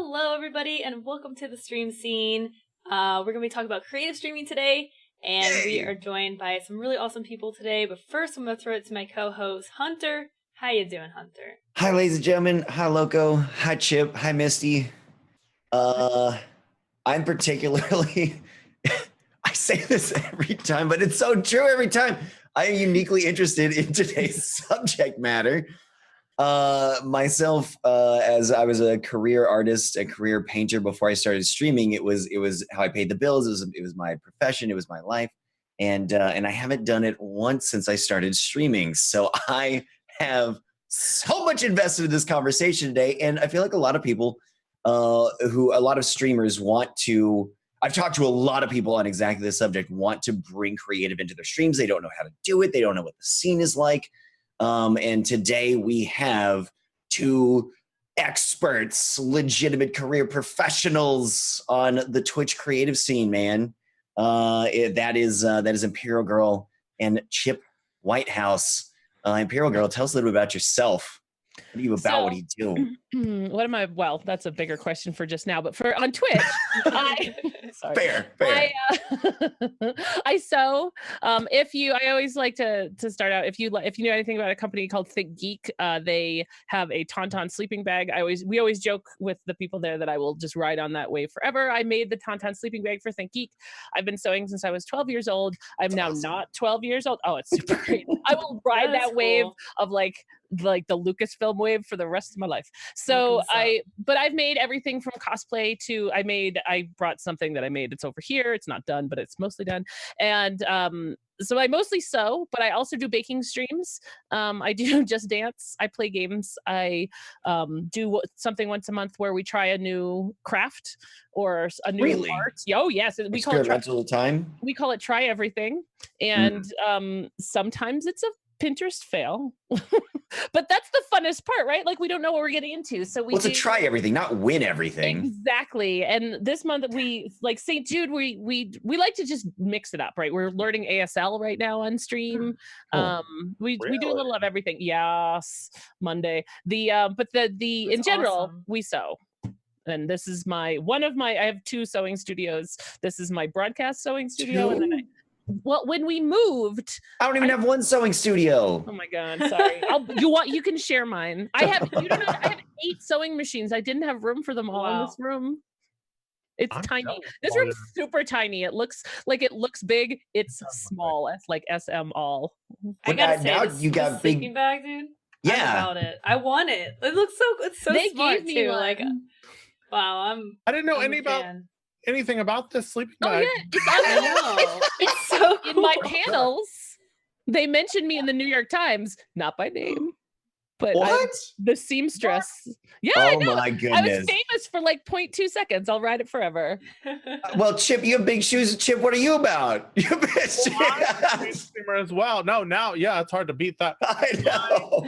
Hello, everybody, and welcome to the stream scene. We're going to be talking about creative streaming today, and we are joined by some really awesome people today. But first, I'm going to throw it to my co-host, Hunter. How you doing, Hunter? Hi, ladies and gentlemen. Hi, Lowco. Hi, Chip. Hi, Misty. I'm particularly, I say this every time, but it's so true every time. I am uniquely interested in today's subject matter. Myself, as I was a career artist, a career painter before I started streaming, it was how I paid the bills. It was my profession. It was my life, and I haven't done it once since I started streaming. So I have so much invested in this conversation today, and I feel like a lot of people, a lot of streamers want to. I've talked to a lot of people on exactly this subject. Want to bring creative into their streams. They don't know how to do it. They don't know what the scene is like. And today we have two experts, legitimate career professionals on the Twitch creative scene, man. That is ImperialGrrl and ChipWhitehouse. ImperialGrrl, tell us a little bit about yourself. What are you about? What do you do? What am I? Well, that's a bigger question for just now. But for on Twitch, fair. I sew. I always like to start out. If you know anything about a company called ThinkGeek, they have a Tauntaun sleeping bag. We always joke with the people there that I will just ride on that wave forever. I made the Tauntaun sleeping bag for ThinkGeek. I've been sewing since I was 12 years old. I'm now not 12 years old. Oh, it's super great. I will ride that wave of like the Lucasfilm wave for the rest of my life. So but I've made everything from cosplay to I brought something that I made. It's over here. It's not done, but it's mostly done. And so I mostly sew, but I also do baking streams. I do Just Dance. I play games. I do something once a month where we try a new craft or a new art. Oh yes, we call it We call it Try Everything, and sometimes it's a Pinterest fail, but that's the funnest part, right? Like we don't know what we're getting into, so we try everything, not win everything. Exactly. And this month we like St. Jude. We like to just mix it up, right? We're learning ASL right now on stream. We do a little of everything. Yes, Monday. But in general awesome. We sew. And this is I have two sewing studios. This is my broadcast sewing studio, and then when we moved, I don't even have one sewing studio. Oh my god, sorry. You can share mine. I have 8 sewing machines. I didn't have room for them all in this room. It's tiny. This room's super tiny. It looks big. It's small. It's like SM all. I gotta say, you got sleeping bag, dude. Yeah, about it. I want it. It looks so. They smart gave me too. One. Like, wow, I didn't know anything about this sleeping bag. Yeah, I know. It's so cool. In my panels, they mentioned me in the New York Times, not by name, but the seamstress. What? Yeah, I know. My goodness. I was famous for like 0.2 seconds. I'll ride it forever. Well, Chip, you have big shoes. Chip, what are you about? You bitch. I'm a streamer as well. No, now, yeah, it's hard to beat that. I know.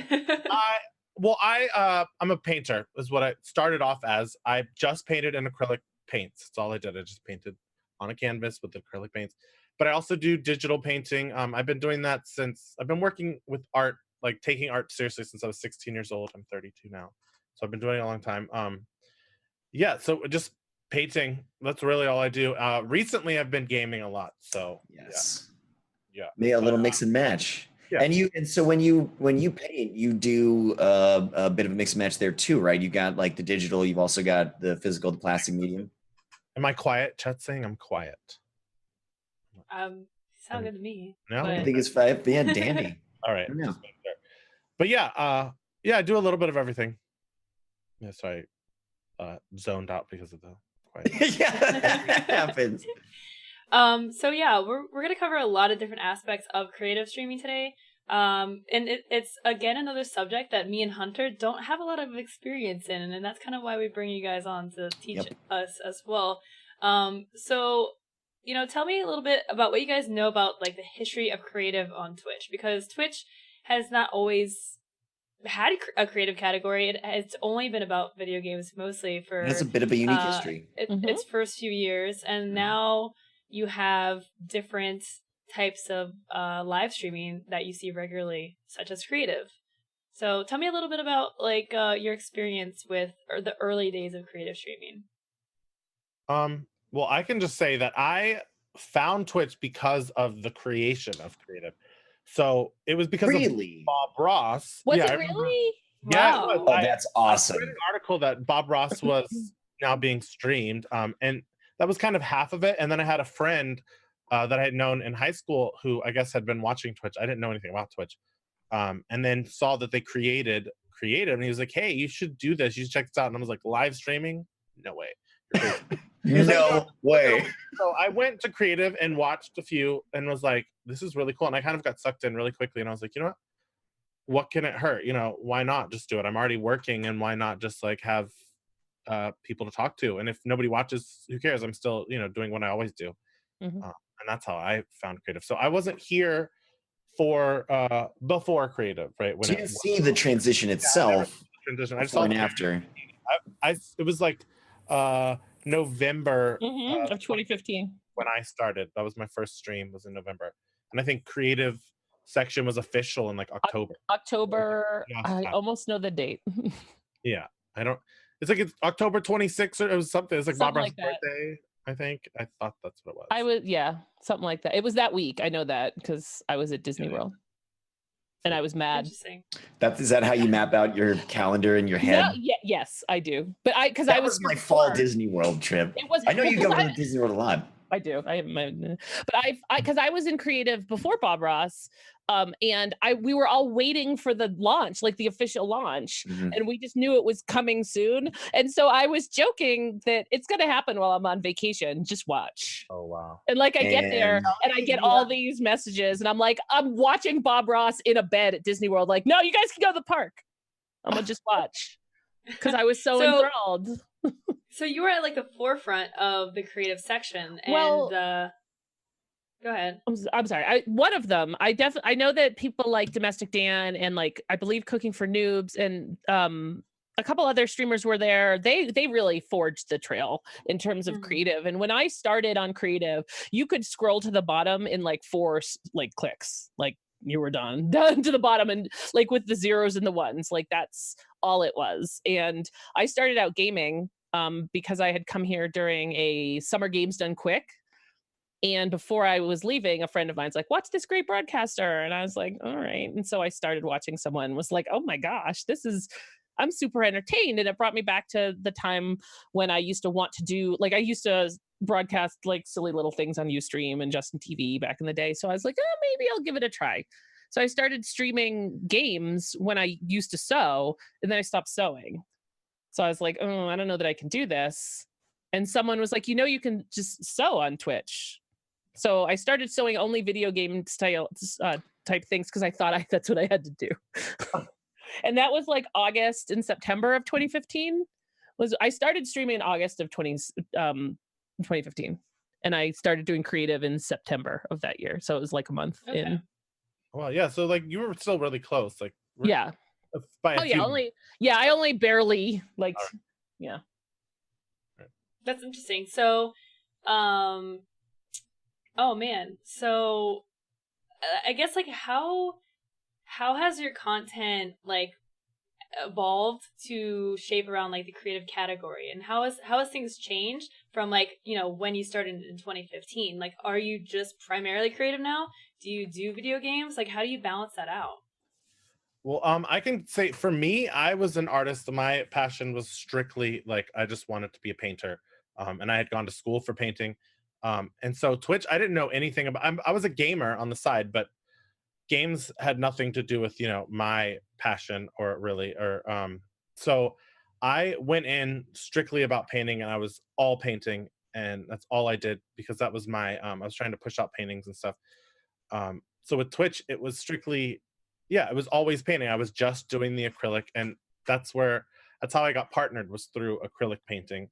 I'm a painter, is what I started off as. I just painted in acrylic paints. That's all I did. I just painted on a canvas with acrylic paints. But I also do digital painting. I've been doing that since I've been working with art, like taking art seriously since I was 16 years old. I'm 32 now. So I've been doing it a long time. Yeah, so just painting. That's really all I do. Recently I've been gaming a lot. So yes. Yeah. Maybe a little mix and match. Yeah. And so when you paint, you do a bit of a mix and match there too, right? You got like the digital, you've also got the physical, the plastic medium. Am I quiet? Chat's saying I'm quiet. Sound good to me. No, I think it's fine. Yeah, dandy. All right. But yeah, I do a little bit of everything. Yeah, sorry, zoned out because of the quiet. Yeah, that happens. So yeah, we're gonna cover a lot of different aspects of creative streaming today. And it's again another subject that me and Hunter don't have a lot of experience in, and that's kind of why we bring you guys on to teach us as well. So tell me a little bit about what you guys know about like the history of creative on Twitch, because Twitch has not always had a creative category. It's only been about video games mostly for. It's a bit of a unique history. Its first few years, and now you have different types of live streaming that you see regularly, such as creative. So tell me a little bit about like your experience with or the early days of creative streaming. Well, I can just say that I found Twitch because of the creation of creative. So it was because of Really? Bob Ross. Was Yeah, it I remember. really? Yeah, it Wow. was. Oh, that's I read awesome. an article that Bob Ross was now being streamed, and that was kind of half of it. And then I had a friend that I had known in high school who I guess had been watching Twitch. I didn't know anything about Twitch, and then saw that they created creative, and he was like, "Hey, you should do this. You should check this out." And I was like, "Live streaming? No way." You're crazy. No way. So I went to creative and watched a few and was like, "This is really cool." And I kind of got sucked in really quickly. And I was like, you know what can it hurt? Why not just do it? I'm already working, and why not just like have people to talk to? And if nobody watches, who cares? I'm still doing what I always do. Mhm. And that's how I found creative. So I wasn't here for before creative, right? So you didn't see the transition itself Transition. I just before saw and after. it was like November Of 2015. when I started. That was my first stream, was in November. And I think creative section was official in like October. October. Yeah. I almost know the date. Yeah. It's October 26th or it was something. It's like Bob Something Ross' like that. birthday, I think. I thought that's what it was. I was, something like that. It was that week. I know that because I was at Disney World. And I was mad. Interesting. Is that how you map out your calendar in your head? No, yes, I do. But because That I was my fall Disney World trip. It was. I know you go because to Disney World a lot. I do. But because I was in creative before Bob Ross, and we were all waiting for the launch, like the official launch, and we just knew it was coming soon. And so I was joking that it's going to happen while I'm on vacation. Just watch. Oh wow! And like I get there and I get all these messages, and I'm like, I'm watching Bob Ross in a bed at Disney World. Like, no, you guys can go to the park. I'm gonna just watch because I was so enthralled. So you were at like the forefront of the creative section, and Well, go ahead. I'm sorry. One of them, I know that people like Domestic Dan and like I believe Cooking for Noobs and a couple other streamers were there. They really forged the trail in terms of creative. And when I started on creative, you could scroll to the bottom in like 4 clicks. Like you were done to the bottom, and like with the zeros and the ones, like that's all it was. And I started out gaming because I had come here during a Summer Games Done Quick. And before I was leaving, a friend of mine's like, watch this great broadcaster. And I was like, all right. And so I started watching someone, was like, oh my gosh, I'm super entertained. And it brought me back to the time when I used to want to do, like I used to broadcast like silly little things on Ustream and Justin TV back in the day. So I was like, oh, maybe I'll give it a try. So I started streaming games when I used to sew, and then I stopped sewing. So I was like, oh, I don't know that I can do this. And someone was like, you can just sew on Twitch. So I started sewing only video game style type things because I thought that's what I had to do. And that was like August and September of 2015. I started streaming in August of 2015. And I started doing creative in September of that year. So it was like a month in. Well, yeah. So like you were still really close. Like yeah. I only barely like right. Yeah. That's interesting. So oh man. So I guess like how has your content like evolved to shape around like the creative category, and how has things changed from like when you started in 2015? Like, are you just primarily creative now? Do you do video games? Like, how do you balance that out? Well, I can say for me, I was an artist. My passion was strictly like I just wanted to be a painter, and I had gone to school for painting, and so Twitch, I didn't know anything about. I was a gamer on the side, but games had nothing to do with my passion so I went in strictly about painting, and I was all painting, and that's all I did because that was my I was trying to push out paintings and stuff. So with Twitch, it was strictly it was always painting. I was just doing the acrylic, and that's how I got partnered, was through acrylic painting.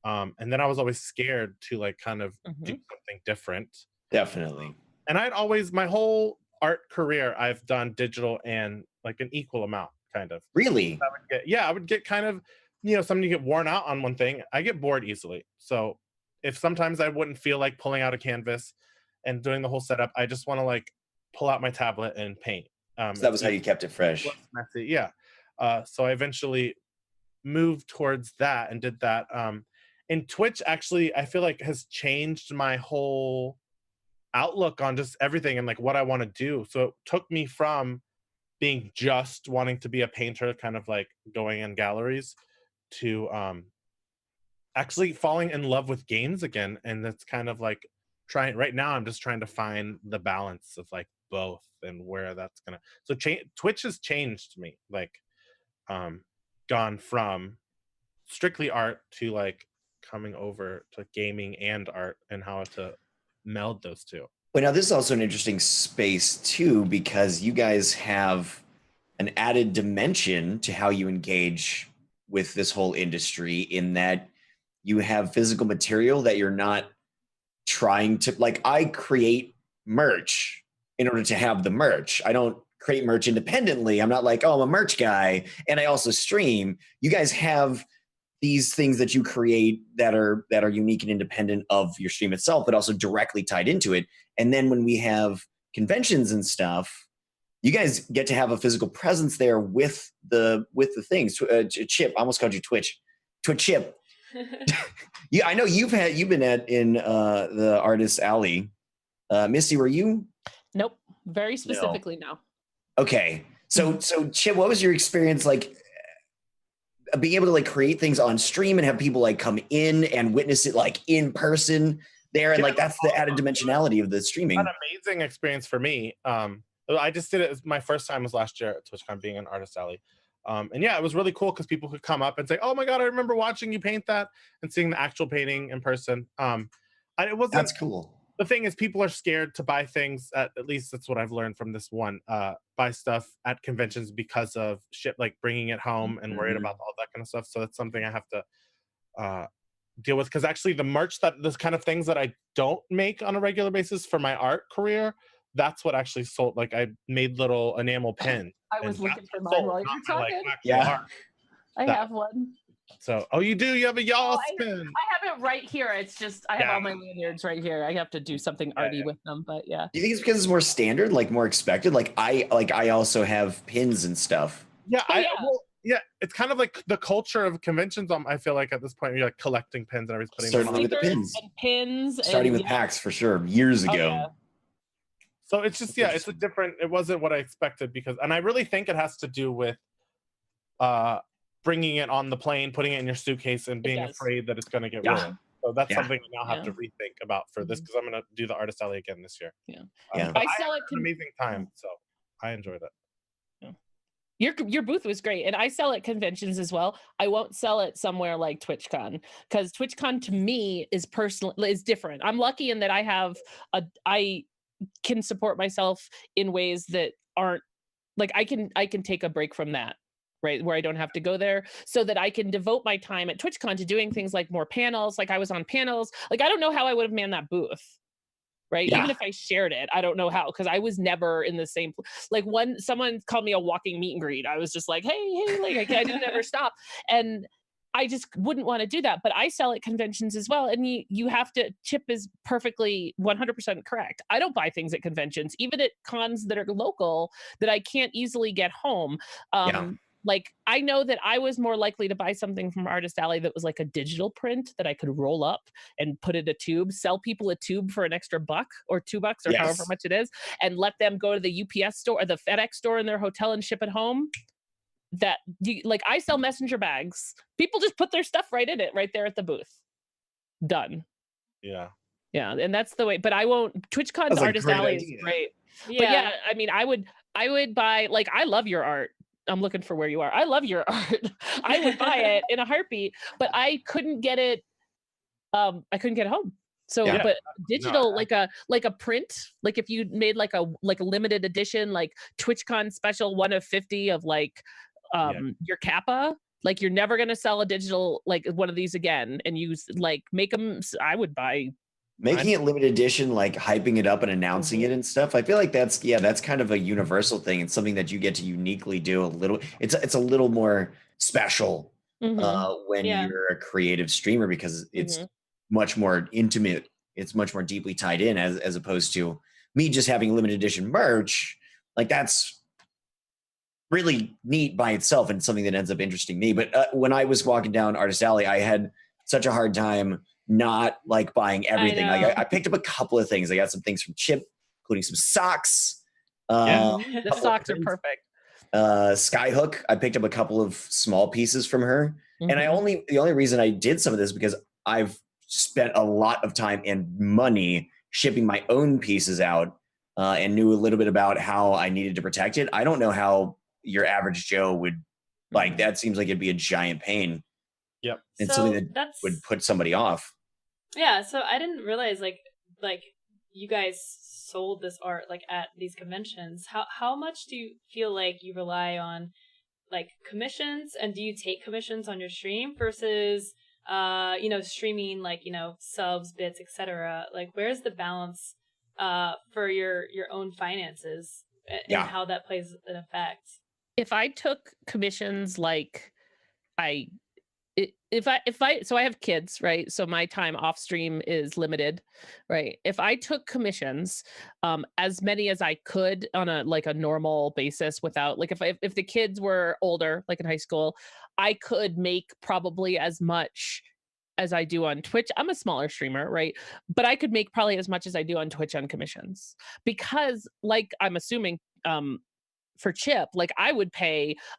And then I was always scared to like kind of do something different. Definitely. And I'd always, my whole art career, I've done digital and like an equal amount, kind of. Really? I would get kind of, something you get worn out on one thing. I get bored easily. So if sometimes I wouldn't feel like pulling out a canvas and doing the whole setup, I just want to like pull out my tablet and paint. So that was how you kept it fresh. less messy. Yeah. So I eventually moved towards that and did that. And Twitch actually, I feel like has changed my whole outlook on just everything and like what I want to do. So it took me from being just wanting to be a painter, kind of like going in galleries, to actually falling in love with games again. And that's kind of like trying right now. I'm just trying to find the balance of like both and where that's gonna. So Twitch has changed me, like gone from strictly art to like coming over to gaming and art and how to meld those two. Well, now this is also an interesting space too, because you guys have an added dimension to how you engage with this whole industry, in that you have physical material that you're not trying to, like, I create merch in order to have the merch. I don't create merch independently. I'm not like, oh, I'm a merch guy and I also stream. You guys have these things that you create that are unique and independent of your stream itself, but also directly tied into it. And then when we have conventions and stuff, you guys get to have a physical presence there with the things. Chip, I almost called you Twitch. Chip. Yeah, I know you've been in the Artist Alley. Missy, were you? Nope. Very specifically, no. Okay. So Chip, what was your experience like being able to like create things on stream and have people like come in and witness it like in person there? And like that's the added dimensionality of the streaming. An amazing experience for me. I just did it. My first time was last year at TwitchCon, being an Artist Alley. And yeah, it was really cool because people could come up and say, "Oh my God, I remember watching you paint that," and seeing the actual painting in person. It wasn't. That's cool. The thing is, people are scared to buy things. At least that's what I've learned from this one. Buy stuff at conventions because of shit, like bringing it home and worried about all that kind of stuff. So that's something I have to deal with, because actually the merch, that this kind of things that I don't make on a regular basis for my art career, that's what actually sold. Like I made little enamel pins. I was looking for mine while you were talking. Yeah. I have one. So, oh, you do? You have a y'all pin? I have it right here. It's just I have all my lanyards right here. I have to do something arty with them, but yeah. Do you think it's because it's more standard, like more expected? Like I also have pins and stuff. Yeah, it's kind of like the culture of conventions. I feel like at this point you're like collecting pins and everything. Starting with the pins. And pins. Starting with packs for sure, years ago. Yeah. So it's just it's a different. It wasn't what I expected, and I really think it has to do with bringing it on the plane, putting it in your suitcase, and being afraid that it's going to get ruined. So that's something I now have to rethink about for this, because I'm going to do the Artist Alley again this year. I sell it. An amazing time, so I enjoyed it. Your booth was great, and I sell at conventions as well. I won't sell it somewhere like TwitchCon, because TwitchCon to me is different. I'm lucky in that I can support myself in ways that aren't like I can take a break from that, right, where I don't have to go there, so that I can devote my time at TwitchCon to doing things like more panels. Like I was on panels. Like I don't know how I would have manned that booth. Right. Yeah. Even if I shared it, I don't know how, because I was never in the same. Like someone called me a walking meet and greet. I was just like, hey, like I didn't ever stop, and I just wouldn't want to do that. But I sell at conventions as well, and you have to. Chip is perfectly 100% correct. I don't buy things at conventions, even at cons that are local that I can't easily get home. Like I know that I was more likely to buy something from Artist Alley that was like a digital print that I could roll up and put in a tube, sell people a tube for an extra $1 or $2 or however much it is, and let them go to the UPS store or the FedEx store in their hotel and ship it home. Like I sell messenger bags. People just put their stuff right in it, right there at the booth. Done. Yeah. Yeah, and that's the way. But I won't. TwitchCon's Artist Alley is great. Yeah. But yeah, I mean, I would buy. Like I love your art. I'm looking for where you are. I love your art. I would buy it in a heartbeat, but I couldn't get it. I couldn't get it home. So, but digital, like a print, like if you made like a limited edition, like TwitchCon special 1 of 50 of like your Kappa, like you're never gonna sell a digital like one of these again, and use like make them. I would buy. Making it limited edition, like hyping it up and announcing it and stuff. I feel like that's kind of a universal thing. It's something that you get to uniquely do a little. It's a little more special when you're a creative streamer, because it's much more intimate. It's much more deeply tied in as opposed to me just having limited edition merch. Like that's really neat by itself and something that ends up interesting me. But when I was walking down Artist Alley, I had such a hard time not like buying everything. Like I picked up a couple of things. I got some things from Chip, including some socks. The socks are perfect. Skyhook, I picked up a couple of small pieces from her. And the only reason I did some of this because I've spent a lot of time and money shipping my own pieces out and knew a little bit about how I needed to protect it. I don't know how your average Joe would like that. Seems like it'd be a giant pain. Yep. And So something that would put somebody off. Yeah, so I didn't realize like you guys sold this art like at these conventions. How much do you feel like you rely on like commissions, and do you take commissions on your stream versus streaming like, subs, bits, etc.? Like where's the balance for your own finances and how that plays an effect? If I took commissions, like if I so I have kids, right? So my time off stream is limited, right? If I took commissions, as many as I could on a normal basis without like if the kids were older, like in high school, I could make probably as much as I do on Twitch. I'm a smaller streamer, right? But I could make probably as much as I do on Twitch on commissions because like I'm assuming for Chip, like I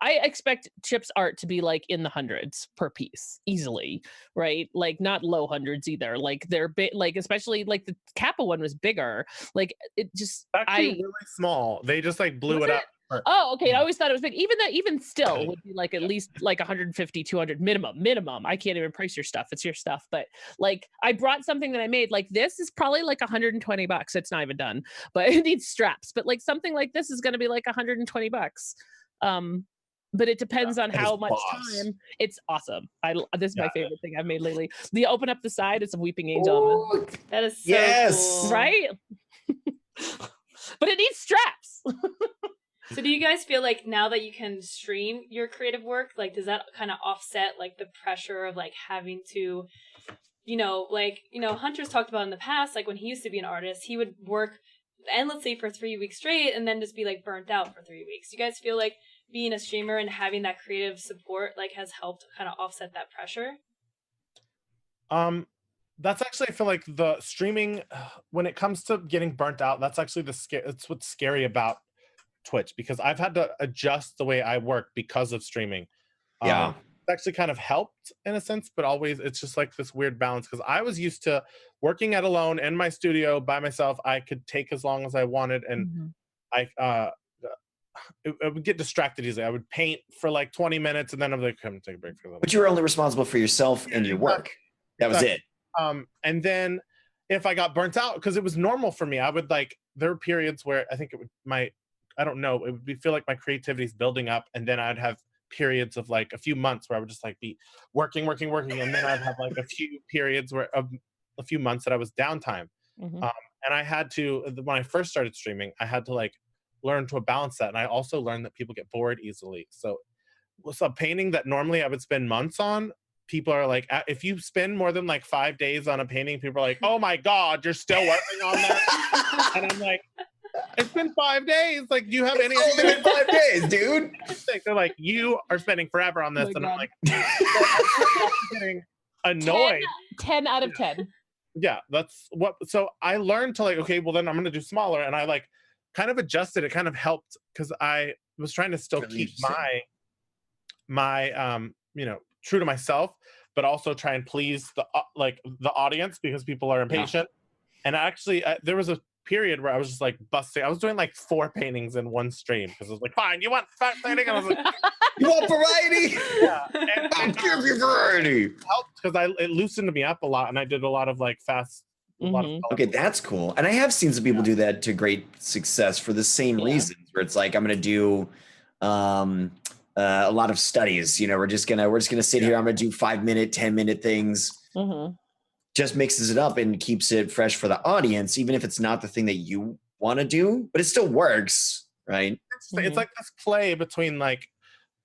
expect Chip's art to be like in the hundreds per piece easily, right? Like not low hundreds either. Like they're big, like especially like the Kappa one was bigger. Like it just actually really small. They just like blew it up. Oh, okay. I always thought it was big. Even still would be like at least like 150, 200 minimum. I can't even price your stuff. It's your stuff. But like I brought something that I made like this is probably like $120. It's not even done, but it needs straps. But like something like this is going to be like $120. But it depends on how much time. It's awesome. This is my favorite thing I've made lately. The open up the side, it's a weeping angel. Oh, that is so cool. Right? But it needs straps. So do you guys feel like now that you can stream your creative work, like does that kind of offset like the pressure of like having to, Hunter's talked about in the past, like when he used to be an artist, he would work endlessly for 3 weeks straight and then just be like burnt out for 3 weeks. Do you guys feel like being a streamer and having that creative support like has helped kind of offset that pressure? That's actually, I feel like the streaming, when it comes to getting burnt out, that's actually it's what's scary about Twitch, because I've had to adjust the way I work because of streaming. It's actually kind of helped in a sense, but always it's just like this weird balance, because I was used to working at alone in my studio by myself. I could take as long as I wanted, and I would get distracted easily. I would paint for like 20 minutes and then I'm like, come take a break for a little. But you were only responsible for yourself and your work. That was it. And then if I got burnt out, because it was normal for me, I would like, there were periods where I think it would I don't know, it would feel like my creativity is building up, and then I'd have periods of like a few months where I would just like be working, and then I'd have like a few periods where a few months that I was downtime. And I had to, when I first started streaming, I had to like learn to balance that, and I also learned that people get bored easily. So a painting that normally I would spend months on, people are like, if you spend more than like 5 days on a painting, people are like, oh my god, you're still working on that. And I'm like, it's been 5 days. Like, do you have any? It's been 5 days, dude. They're like, you are spending forever on this, and I'm like, I'm getting annoyed. 10 out of 10. Yeah, that's what. So I learned to like, okay, well then I'm gonna do smaller, and I like kind of adjusted. It kind of helped because I was trying to still keep my true to myself, but also try and please the audience, because people are impatient. And actually, there was a period where I was just like busting. I was doing like 4 paintings in one stream because I was like, fine, you want painting? I was like, you want variety? Yeah, and give you variety. Helped because it loosened me up a lot, and I did a lot of like fast. Okay, that's cool. And I have seen some people do that to great success for the same reasons, where it's like, I'm gonna do a lot of studies. We're just gonna sit here. I'm gonna do 5-minute, 10-minute things. Just mixes it up and keeps it fresh for the audience, even if it's not the thing that you want to do, but it still works, right? It's like this play between like,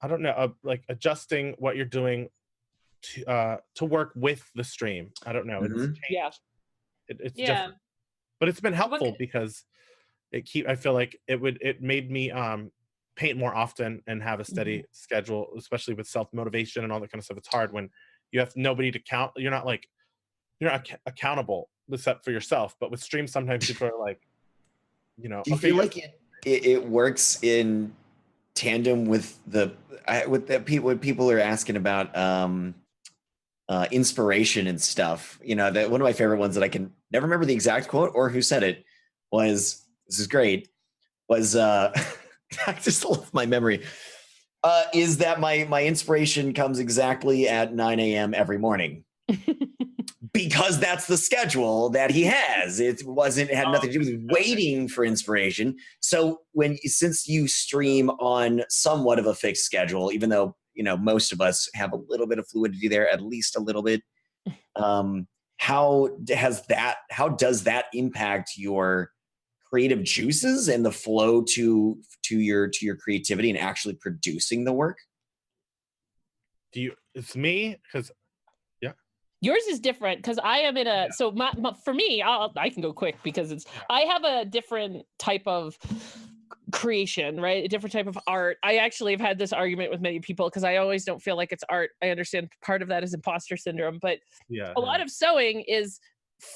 I don't know, like adjusting what you're doing to work with the stream. I don't know. It's different, but it's been helpful because I feel like it made me paint more often and have a steady schedule, especially with self-motivation and all that kind of stuff. It's hard when you have nobody to count. You're not accountable except for yourself. But with streams, sometimes people are like, you know, Do you feel like it works in tandem with when people are asking about inspiration and stuff? You know, that one of my favorite ones that I can never remember the exact quote or who said it was, this is great, was I just love my memory, is that my inspiration comes exactly at 9 a.m. every morning. Because that's the schedule that he has. It had nothing to do with waiting for inspiration. So since you stream on somewhat of a fixed schedule, even though, you know, most of us have a little bit of fluidity there, at least a little bit, how does that impact your creative juices and the flow to your creativity and actually producing the work? It's me, because yours is different because I am in a so for me, I can go quick because I have a different type of creation, right? A different type of art. I actually have had this argument with many people because I always don't feel like it's art. I understand part of that is imposter syndrome, but a lot of sewing is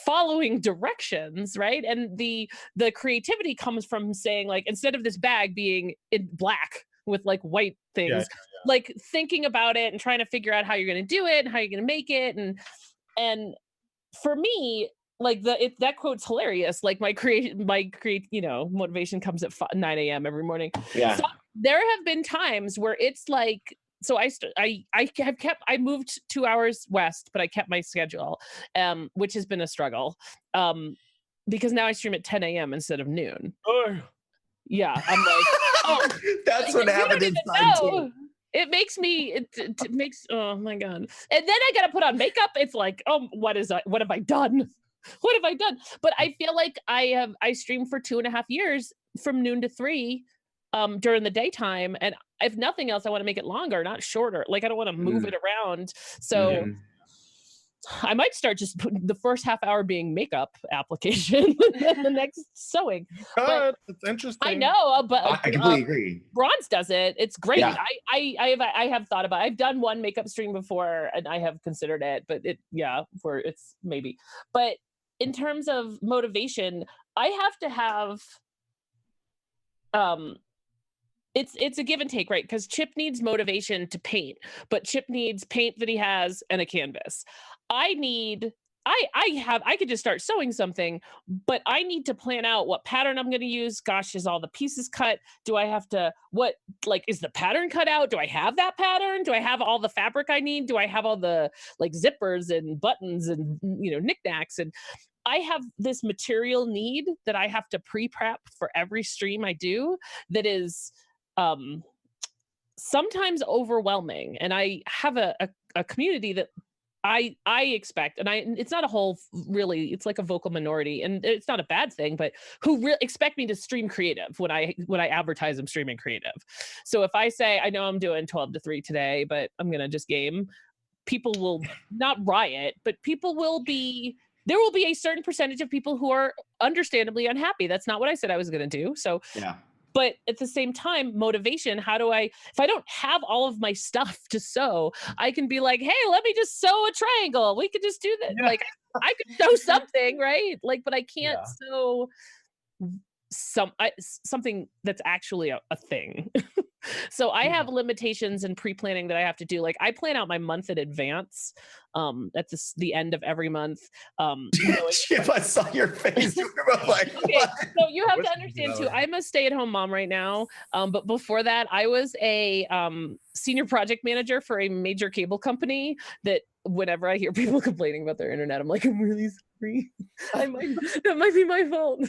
following directions, right? And the creativity comes from saying, like, instead of this bag being in black with like white things, like thinking about it and trying to figure out how you're going to do it and how you're going to make it. And for me, like that quote's hilarious. Like my motivation comes at 9 a.m. every morning. Yeah. So there have been times where it's like, so I moved 2 hours west, but I kept my schedule, which has been a struggle, because now I stream at 10 a.m. instead of noon. Yeah, I'm like, oh, that's what happened inside too. It makes me, it makes, oh my God. And then I got to put on makeup. It's like, oh, what have I done? What have I done? But I feel like I streamed for 2.5 years from noon to 3 during the daytime. And if nothing else, I want to make it longer, not shorter. Like I don't want to move it around. So I might start just putting the first half hour being makeup application and the next sewing. But it's interesting. I know, but I completely agree. Bronze does it. It's great. Yeah. I have thought about it. I've done one makeup stream before and I have considered it, but it's maybe. But in terms of motivation, I have to have it's a give and take, right? Because Chip needs motivation to paint, but Chip needs paint that he has and a canvas. I could just start sewing something, but I need to plan out what pattern I'm going to use. Gosh, is all the pieces cut? Do I have to, is the pattern cut out? Do I have that pattern? Do I have all the fabric I need? Do I have all the like zippers and buttons and, knickknacks? And I have this material need that I have to pre-prep for every stream I do that is sometimes overwhelming. And I have a community that I expect, and it's not a whole, really, it's like a vocal minority, and it's not a bad thing, but who really expect me to stream creative when I advertise I'm streaming creative. So if I say, I know I'm doing 12 to 3 today, but I'm going to just game, people will not riot, but there will be a certain percentage of people who are understandably unhappy. That's not what I said I was going to do. So yeah. But at the same time, motivation, if I don't have all of my stuff to sew, I can be like, hey, let me just sew a triangle. We could just do that. Yeah. Like I could sew something, right? Like, but I can't sew something that's actually a thing. So I have limitations in pre-planning that I have to do. Like I plan out my month in advance at the end of every month. Chip, I saw your face. You were like, okay, so you have to understand too, I'm a stay-at-home mom right now. But before that, I was a senior project manager for a major cable company that whenever I hear people complaining about their internet, I'm like, I'm really sorry. That might be my fault.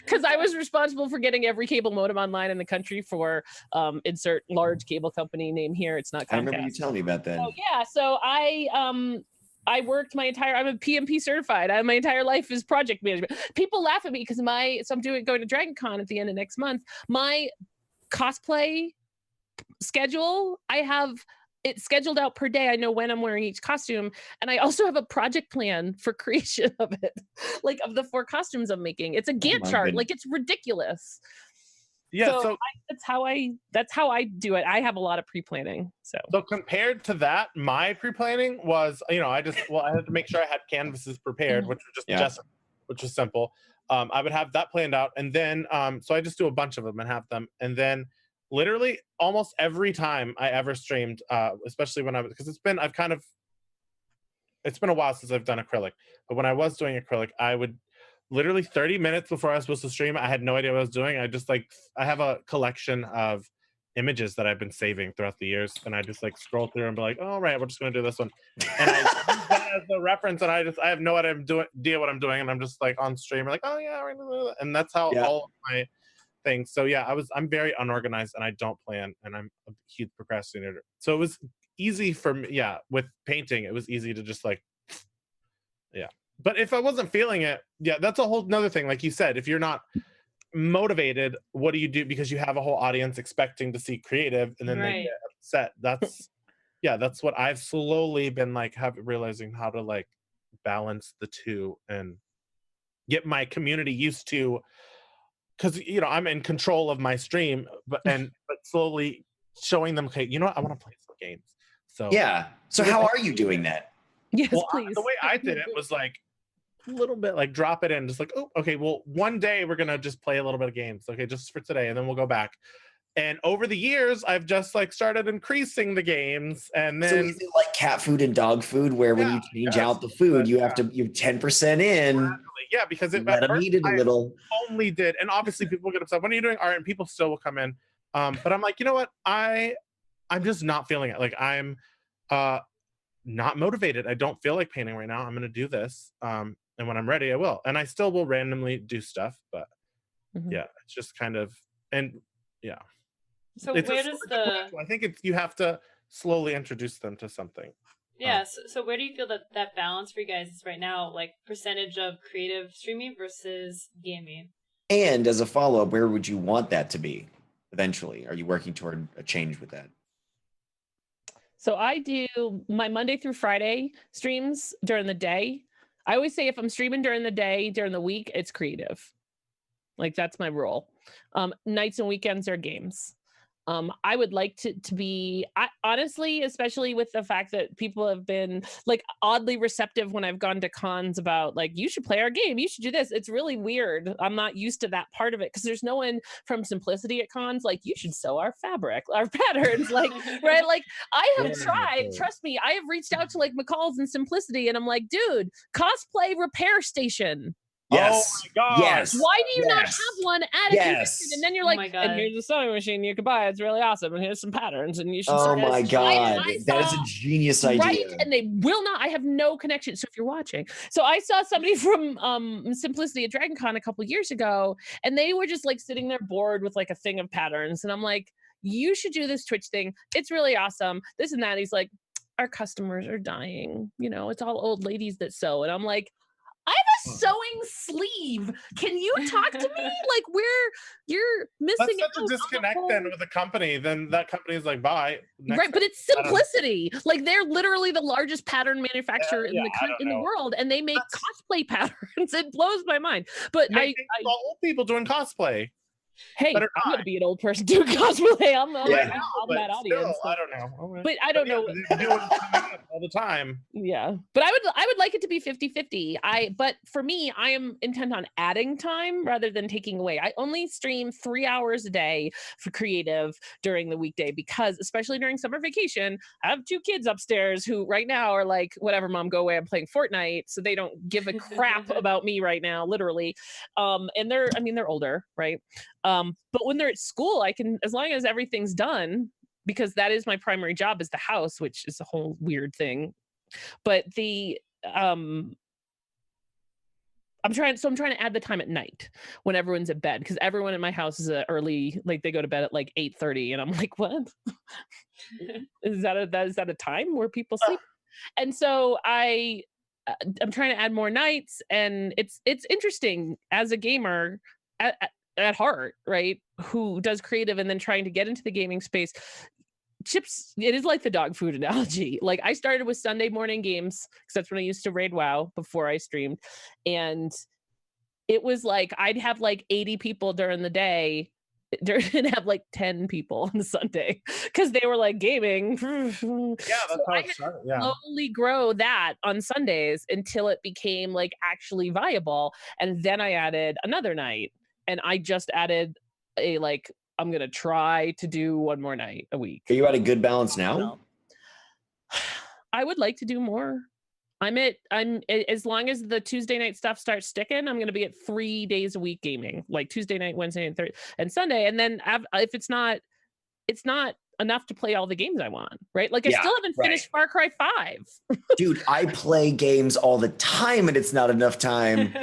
Because I was responsible for getting every cable modem online in the country for insert large cable company name here. It's not Comcast. I remember you telling me about that. So, yeah, so I worked I'm a PMP certified. My entire life is project management. People laugh at me because I'm going to Dragon Con at the end of next month. My cosplay schedule, I have it's scheduled out per day. I know when I'm wearing each costume. And I also have a project plan for creation of it, like of the 4 costumes I'm making. It's a Gantt chart. Like it's ridiculous. Yeah, so that's how I do it. I have a lot of pre-planning. So compared to that, my pre-planning was, I had to make sure I had canvases prepared, which were which was simple. I would have that planned out, and then so I just do a bunch of them and have them, and then literally almost every time I ever streamed, especially when because it's been a while since I've done acrylic, but when I was doing acrylic, I would literally 30 minutes before I was supposed to stream, I had no idea what I was doing. I have a collection of images that I've been saving throughout the years, and I just like scroll through and be like, all right, we're just gonna do this one, and I use that as the reference, and I have no idea what I'm doing, and I'm just like on stream, like, oh yeah, and that's how all of my things. So yeah, I'm very unorganized, and I don't plan, and I'm a huge procrastinator. So it was easy for me. Yeah, with painting, it was easy to just like, yeah. But if I wasn't feeling it, that's a whole nother thing. Like you said, if you're not motivated, what do you do? Because you have a whole audience expecting to see creative, and then they get upset. That's what I've slowly been like realizing how to like balance the two and get my community used to, because I'm in control of my stream, but slowly showing them, okay, what, I want to play some games. So so how are you doing that? Yes, please. The way I did it was like a little bit like drop it in, just like, oh, okay, well, one day we're gonna just play a little bit of games, okay, just for today, and then we'll go back. And over the years, I've just like started increasing the games, and then so is it like cat food and dog food, where when you change out the food, you have to 10% in. Yeah, because it let them eat it a little. Only did, and obviously people get upset when you're doing art, and people still will come in. But I'm like, you know what? I'm just not feeling it. Like I'm not motivated. I don't feel like painting right now. I'm gonna do this. And when I'm ready, I will. And I still will randomly do stuff, but yeah, it's just kind of, and yeah. So where does I think you have to slowly introduce them to something. Yeah, so where do you feel that balance for you guys is right now, like percentage of creative streaming versus gaming? And as a follow-up, where would you want that to be eventually? Are you working toward a change with that? So I do my Monday through Friday streams during the day. I always say if I'm streaming during the day, during the week, it's creative. Like that's my rule. Nights and weekends are games. I would like to be, honestly, especially with the fact that people have been like oddly receptive when I've gone to cons about like, you should play our game, you should do this. It's really weird. I'm not used to that part of it because there's no one from Simplicity at cons like, you should sew our fabric, our patterns, like, right? Like I have tried, trust me, I have reached out to like McCall's and Simplicity, and I'm like, dude, cosplay repair station. Yes. Oh my God. Yes. Why do you not have one at a convention? And then you're like, and here's a sewing machine you can buy. It's really awesome. And here's some patterns. And you should. Oh my God. That is a genius idea. Right. And they will not. I have no connection. So if you're watching. So I saw somebody from Simplicity at Dragon Con a couple years ago, and they were just like sitting there bored with like a thing of patterns. And I'm like, you should do this Twitch thing. It's really awesome. This and that. He's like, our customers are dying. It's all old ladies that sew. And I'm like, I have a sewing sleeve. Can you talk to me? Like you're missing That's such a disconnect then with a company. Then that company is like, bye. Right, but it's Simplicity. Like they're literally the largest pattern manufacturer in the world, and they make cosplay patterns. It blows my mind. But I old people doing cosplay. Hey, I'm gonna be an old person doing cosplay. I'm that audience. Still, I don't know. But I don't know. All the time. Yeah. But I would like it to be 50-50. But for me, I am intent on adding time rather than taking away. I only stream 3 hours a day for creative during the weekday because especially during summer vacation, I have 2 kids upstairs who right now are like, whatever, mom, go away. I'm playing Fortnite. So they don't give a crap about me right now, literally. And they're older, right? But when they're at school, I can, as long as everything's done, because that is my primary job is the house, which is a whole weird thing. But I'm trying to add the time at night when everyone's at bed, because everyone in my house is early, like they go to bed at like 8:30, and I'm like, what? is that a time where people sleep? And so I'm trying to add more nights, and it's interesting as a gamer at heart, right? Who does creative and then trying to get into the gaming space. Chips, it is like the dog food analogy. Like I started with Sunday morning games because that's when I used to raid WoW before I streamed. And it was like, I'd have like 80 people during the day didn't have like 10 people on Sunday because they were like gaming. Yeah, that's how it started. Yeah. Slowly grow that on Sundays until it became like actually viable. And then I added another night, and I just added a like, I'm going to try to do one more night a week. Are you at a good balance now? I would like to do more. I'm as long as the Tuesday night stuff starts sticking, I'm going to be at 3 days a week gaming, like Tuesday night, Wednesday and Thursday and Sunday. And then if it's not enough to play all the games I want, right? Like I still haven't finished Far Cry 5. Dude, I play games all the time and it's not enough time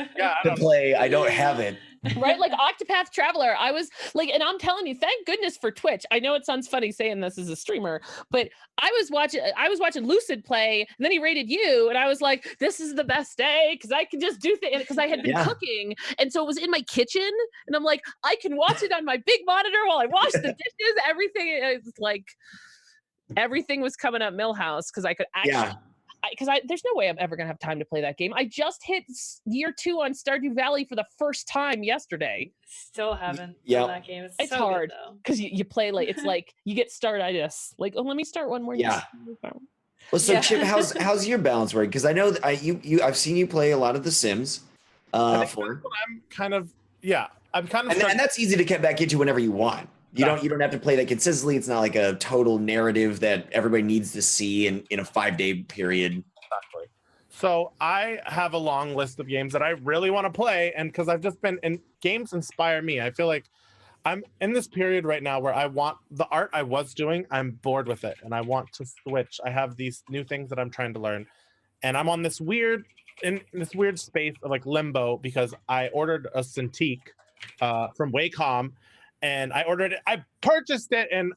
to play. I don't have it. Right? Like Octopath Traveler. I was like, and I'm telling you, thank goodness for Twitch. I know it sounds funny saying this as a streamer, but I was watching Lucid play, and then he rated you, and I was like, this is the best day because I can just do things because I had been cooking. And so it was in my kitchen, and I'm like, I can watch it on my big monitor while I wash the dishes. Everything was coming up Millhouse because I could actually because there's no way I'm ever gonna have time to play that game. I just hit year 2 on Stardew Valley for the first time yesterday. Still haven't done that game. It's so hard because you play like it's like you get startitis. Like, oh, let me start one more. Well, so Chip, how's your balance work? Because I know that I've seen you play a lot of The Sims. I'm kind of and that's easy to get back into whenever you want. You don't have to play that consistently. It's not like a total narrative that everybody needs to see in a 5-day period. Exactly. So I have a long list of games that I really want to play, and because I've just been and games inspire me. I feel like I'm in this period right now where I want the art I was doing, I'm bored with it and I want to switch. I have these new things that I'm trying to learn, and I'm on this weird space of like limbo because I ordered a Cintiq from Wacom. And I purchased it in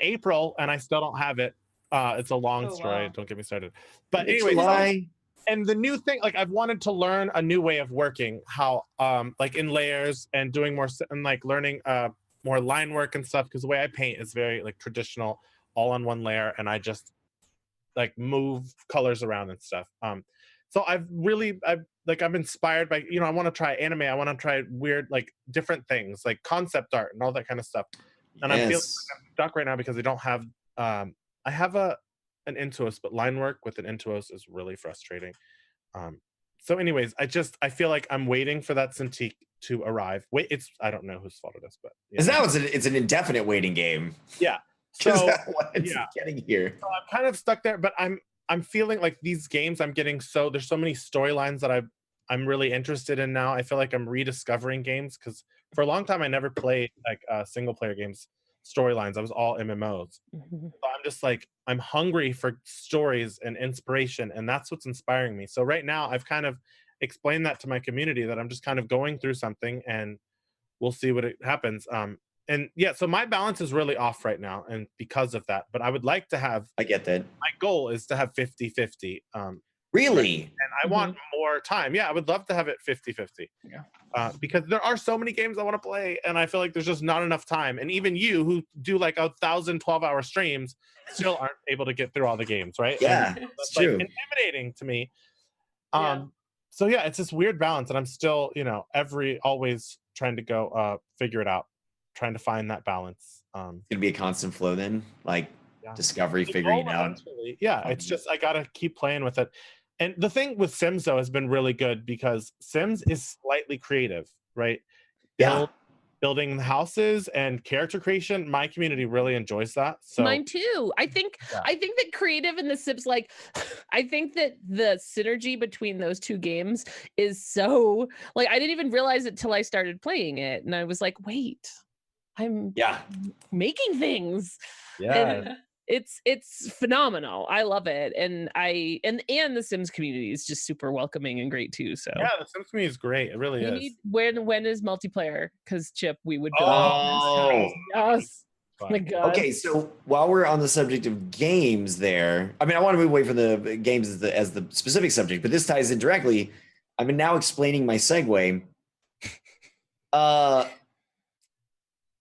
April, and I still don't have it. It's a long story. Wow. Don't get me started. But anyway, and the new thing, like I've wanted to learn a new way of working, how like in layers and doing more and like learning more line work and stuff. Because the way I paint is very like traditional, all on one layer, and I just like move colors around and stuff. So I'm inspired by, I want to try anime. I want to try weird, like different things, like concept art and all that kind of stuff. And I feel like I'm stuck right now because I don't have, I have an Intuos, but line work with an Intuos is really frustrating. So anyways, I feel like I'm waiting for that Cintiq to arrive. I don't know whose fault it is, but. Because now it's an indefinite waiting game. Yeah. So it's getting here. So I'm kind of stuck there, but I'm feeling like these games there's so many storylines that I'm really interested in now. I feel like I'm rediscovering games because for a long time I never played like single player games storylines. I was all MMOs. So I'm just like I'm hungry for stories and inspiration, and that's what's inspiring me. So right now I've kind of explained that to my community that I'm just kind of going through something and we'll see what happens. And so my balance is really off right now, and because of that, but I would like to have. I get that. My goal is to have 50-50. Really? And I want more time. Yeah, I would love to have it 50-50. Yeah. Because there are so many games I want to play, and I feel like there's just not enough time. And even you, who do like 1,000 12-hour streams, still aren't able to get through all the games, right? Yeah, that's true. Like intimidating to me. So yeah, it's this weird balance, and I'm still, always trying to go figure it out. Trying to find that balance. It's gonna be a constant flow then, like discovery, figuring it out. Yeah, it's just I gotta keep playing with it. And the thing with Sims though has been really good because Sims is slightly creative, right? Building houses and character creation, my community really enjoys that. So mine too. I think that creative and the Sims, like I think that the synergy between those two games is so like I didn't even realize it till I started playing it, and I was like, wait. I'm making things. Yeah. And it's phenomenal. I love it. And the Sims community is just super welcoming and great too. So yeah, the Sims community is great. It really is. When is multiplayer? Because Chip, we would go. Oh yes. Oh my God. Okay, so while we're on the subject of games there, I mean I want to move away from the games as the specific subject, but this ties in directly. I've been now explaining my segue.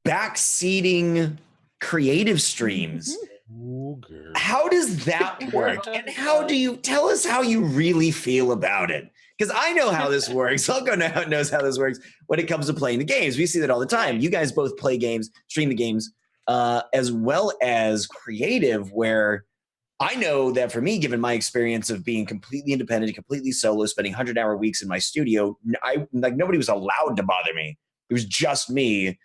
Backseating creative streams Ooh, girl. How does that work? And how do you tell us how you really feel about it? Because I know how this works. Lowco knows how this works when it comes to playing the games. We see that all the time. You guys both play games, stream the games, as well as creative, where I know that for me, given my experience of being completely independent, completely solo, spending 100-hour weeks in my studio, nobody was allowed to bother me. It was just me.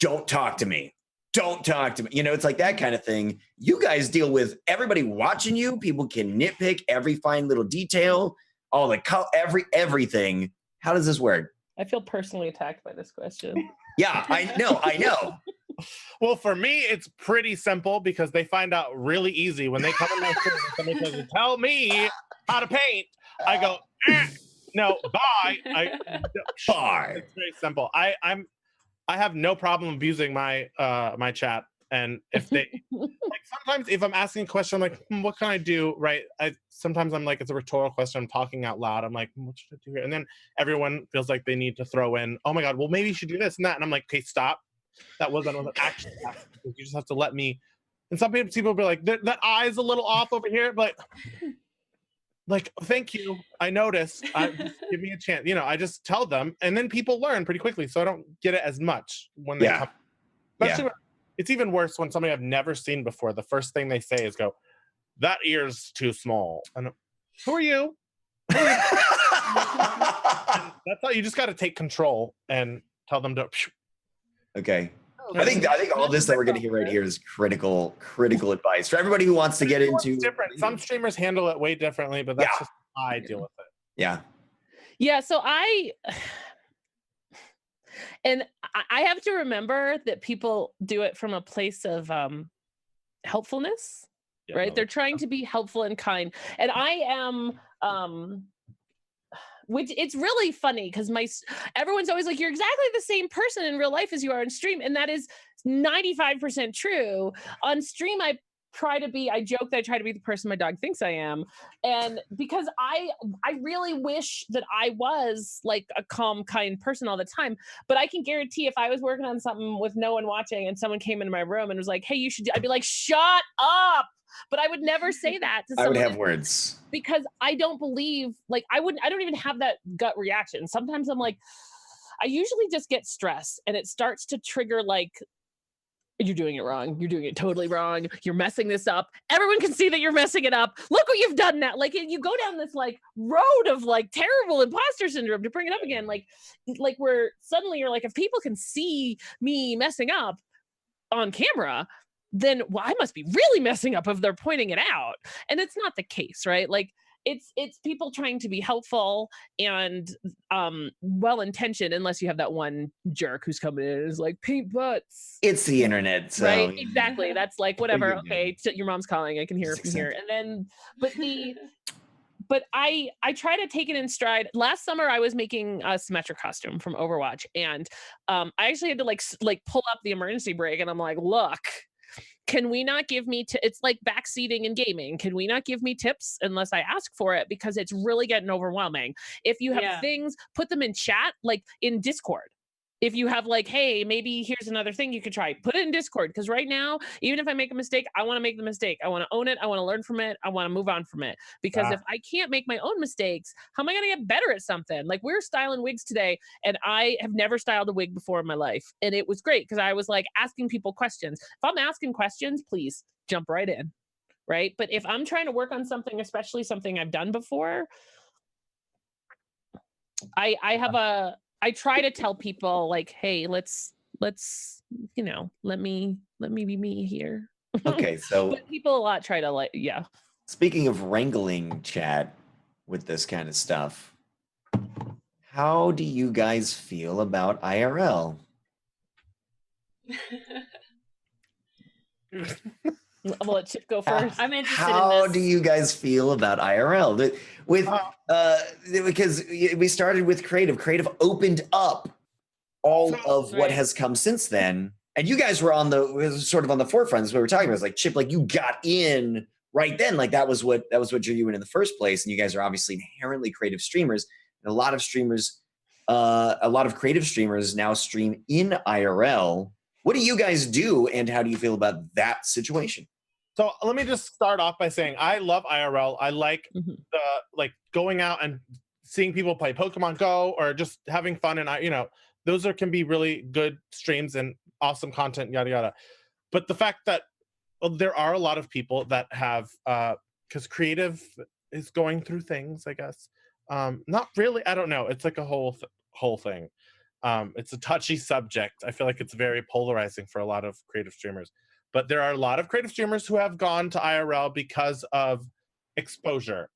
Don't talk to me. Don't talk to me. You know, it's like that kind of thing. You guys deal with everybody watching you. People can nitpick every fine little detail, all the everything. How does this work? I feel personally attacked by this question. Yeah, I know. Well, for me, it's pretty simple because they find out really easy when they come in my stream and somebody says, tell me how to paint. I go, no, bye. Bye. It's very simple. I have no problem abusing my my chat, and if they like, sometimes if I'm asking a question, I'm like, what can I do? Right? Sometimes I'm like, it's a rhetorical question. I'm talking out loud. I'm like, what should I do here? And then everyone feels like they need to throw in, oh my god, well maybe you should do this and that. And I'm like, okay, stop. That wasn't actually happening. You just have to let me. And some people will be like, that eye's a little off over here, but like, thank you. I noticed. Just give me a chance. You know, I just tell them, and then people learn pretty quickly. So I don't get it as much when they come. Especially when, it's even worse when somebody I've never seen before. The first thing they say is, "Go, that ear's too small." And who are you? And that's how you just got to take control and tell them to. Okay. I think all this that we're going to hear right here is critical advice for everybody who wants to get into. Different. Some streamers handle it way differently, but that's just how I deal with it. Yeah. So I have to remember that people do it from a place of helpfulness, right? They're trying to be helpful and kind, and I am. Which it's really funny because everyone's always like, you're exactly the same person in real life as you are on stream. And that is 95% true. On stream, I joke that I try to be the person my dog thinks I am. And because I really wish that I was like a calm, kind person all the time. But I can guarantee if I was working on something with no one watching and someone came into my room and was like, hey, you should, I'd be like, shut up. But I would never say that to someone. I would have words. Because I don't believe, like, I don't even have that gut reaction. Sometimes I'm like, I usually just get stressed and it starts to trigger like, you're doing it wrong. You're doing it totally wrong. You're messing this up. Everyone can see that you're messing it up. Look what you've done now. Like you go down this like road of like terrible imposter syndrome to bring it up again. Like where suddenly you're like, if people can see me messing up on camera, then I must be really messing up if they're pointing it out. And it's not the case, right? Like it's people trying to be helpful and well-intentioned, unless you have that one jerk who's coming in and is like, paint butts. It's the internet. So. Right, exactly. That's like, whatever, okay, your mom's calling, I can hear it from here. And then, but I try to take it in stride. Last summer, I was making a Symmetra costume from Overwatch. And I actually had to like pull up the emergency brake and I'm like, look, can we not give me it's like backseating in gaming. Can we not give me tips unless I ask for it? Because it's really getting overwhelming. If you have things, put them in chat, like in Discord. If you have like, hey, maybe here's another thing you could try, put it in Discord. Because right now, even if I make a mistake, I want to make the mistake. I want to own it. I want to learn from it. I want to move on from it. Because if I can't make my own mistakes, how am I going to get better at something? Like we're styling wigs today, and I have never styled a wig before in my life. And it was great because I was like asking people questions. If I'm asking questions, please jump right in. Right. But if I'm trying to work on something, especially something I've done before, I try to tell people like, hey, let's, you know, let me be me here. Okay. So but people a lot try to speaking of wrangling chat with this kind of stuff, how do you guys feel about IRL? I'll let Chip go first. I'm interested How in this. do you guys feel about IRL? Because we started with creative opened up all of what has come since then, and you guys were sort of on the forefront. Is what we're talking about. It's like, Chip, like you got in right then, like that was what drew you in the first place, and you guys are obviously inherently creative streamers, and a lot of creative streamers now stream in IRL. What do you guys do, and how do you feel about that situation? So let me just start off by saying I love IRL. I like Mhm. the going out and seeing people play Pokemon Go or just having fun, and those can be really good streams and awesome content, yada yada. But the fact that there are a lot of people that have because creative is going through things, I guess. Not really. I don't know. It's like a whole thing. It's a touchy subject. I feel like it's very polarizing for a lot of creative streamers. But there are a lot of creative streamers who have gone to IRL because of exposure.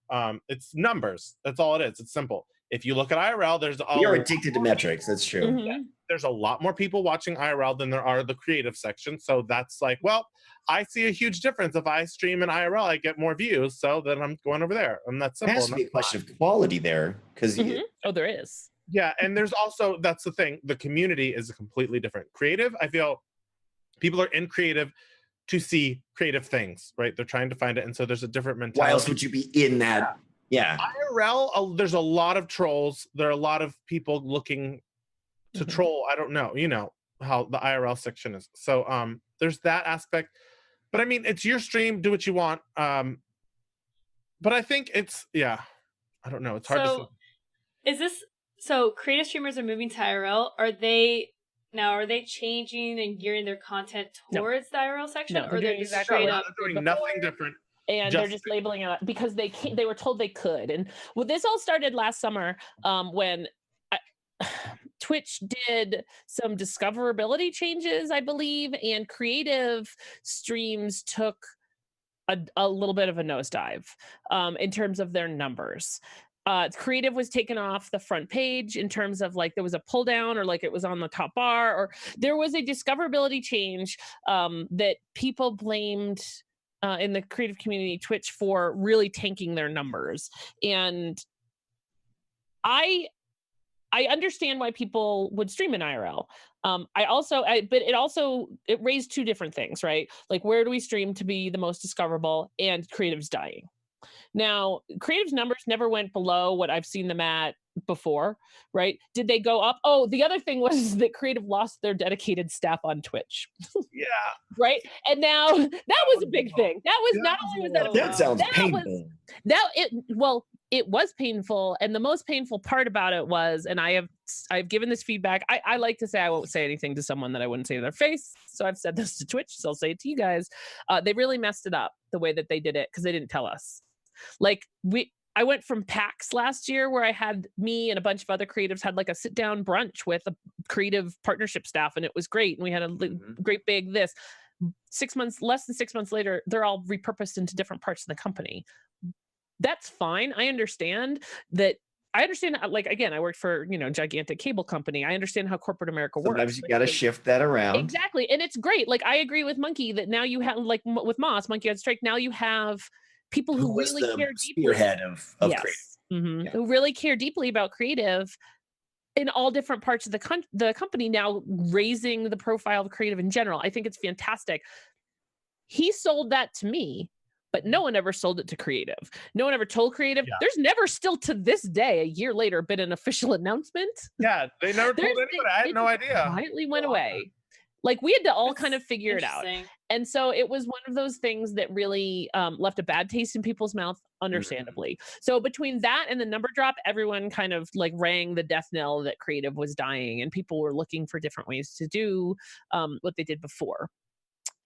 It's numbers. That's all it is. It's simple. If you look at IRL, You're addicted to metrics. That's true. Mhm. there's a lot more people watching IRL than there are the creative section. So that's like, well, I see a huge difference. If I stream in IRL, I get more views. So then I'm going over there. And that's There simple. has to be a question of quality there, because Oh, there is. Yeah, and there's also, that's the thing, the community is completely different. Creative, I feel people are in creative to see creative things, right? They're trying to find it, and so there's a different mentality. why else would you be in that? Yeah. IRL, there's a lot of trolls. There are a lot of people looking to troll. I don't know, how the IRL section is. So there's that aspect. But I mean, it's your stream, do what you want. But I think it's, I don't know. It's hard to say. So creative streamers are moving to IRL. Are they changing and gearing their content towards the IRL section? No, or they're just exactly straight what up They're doing nothing different. And they're just labeling it because they were told they could. And this all started last summer when Twitch did some discoverability changes, I believe, and creative streams took a little bit of a nosedive in terms of their numbers. Creative was taken off the front page in terms of like there was a pull down or like it was on the top bar, or there was a discoverability change that people blamed in the creative community, Twitch, for really tanking their numbers. And I understand why people would stream in IRL. But it raised two different things, right? Like, where do we stream to be the most discoverable, and creative's dying. Now, creative's numbers never went below what I've seen them at before, right? Did they go up? Oh, the other thing was that creative lost their dedicated staff on Twitch. Yeah. Right? And now that was a big thing. That was not only was that a big That sounds that painful. it was painful, and the most painful part about it was, and I've given this feedback. I like to say I won't say anything to someone that I wouldn't say to their face. So I've said this to Twitch, so I'll say it to you guys. They really messed it up the way that they did it because they didn't tell us. Like I went from PAX last year where I had me and a bunch of other creatives had like a sit down brunch with a creative partnership staff, and it was great. And we had a great big this. Less than 6 months later, they're all repurposed into different parts of the company. That's fine. I understand that. I understand, like, again, I worked for, gigantic cable company. I understand how corporate America works. Sometimes you got to shift that around. Exactly. And it's great. Like, I agree with Monkey that now you have, like with Moss, Monkey on Strike, now you have people who really care deeply. Spearhead of yes. creative. Yeah. Who really care deeply about creative in all different parts of the company, now raising the profile of creative in general. I think it's fantastic. He sold that to me, but no one ever sold it to creative. No one ever told creative. Yeah. There's never, still to this day, a year later, been an official announcement. Yeah, they never told anyone. I had no idea. Quietly went away. Like, we had to all kind of figure it out. And so it was one of those things that really left a bad taste in people's mouth, understandably. So between that and the number drop, everyone kind of like rang the death knell that creative was dying, and people were looking for different ways to do what they did before.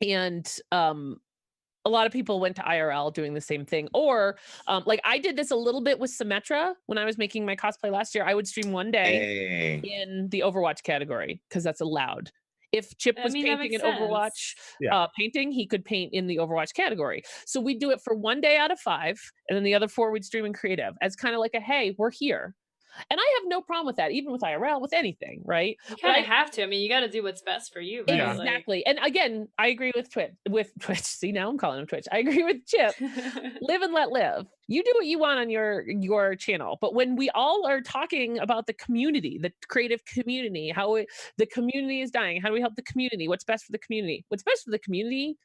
And a lot of people went to IRL doing the same thing. Or like I did this a little bit with Symmetra when I was making my cosplay last year. I would stream one day in the Overwatch category because that's allowed. If Chip was painting an Overwatch painting, he could paint in the Overwatch category. So we'd do it for 1 day out of 5, and then the other 4 we'd stream in creative as kind of like a, hey, we're here. And I have no problem with that, even with IRL, with anything, right? You kind of have to. I mean, you got to do what's best for you. Right? Exactly. And again, I agree with Twitch. See, now I'm calling him Twitch. I agree with Chip. Live and let live. You do what you want on your channel. But when we all are talking about the community, the creative community, the community is dying, how do we help the community? What's best for the community? What's best for the community,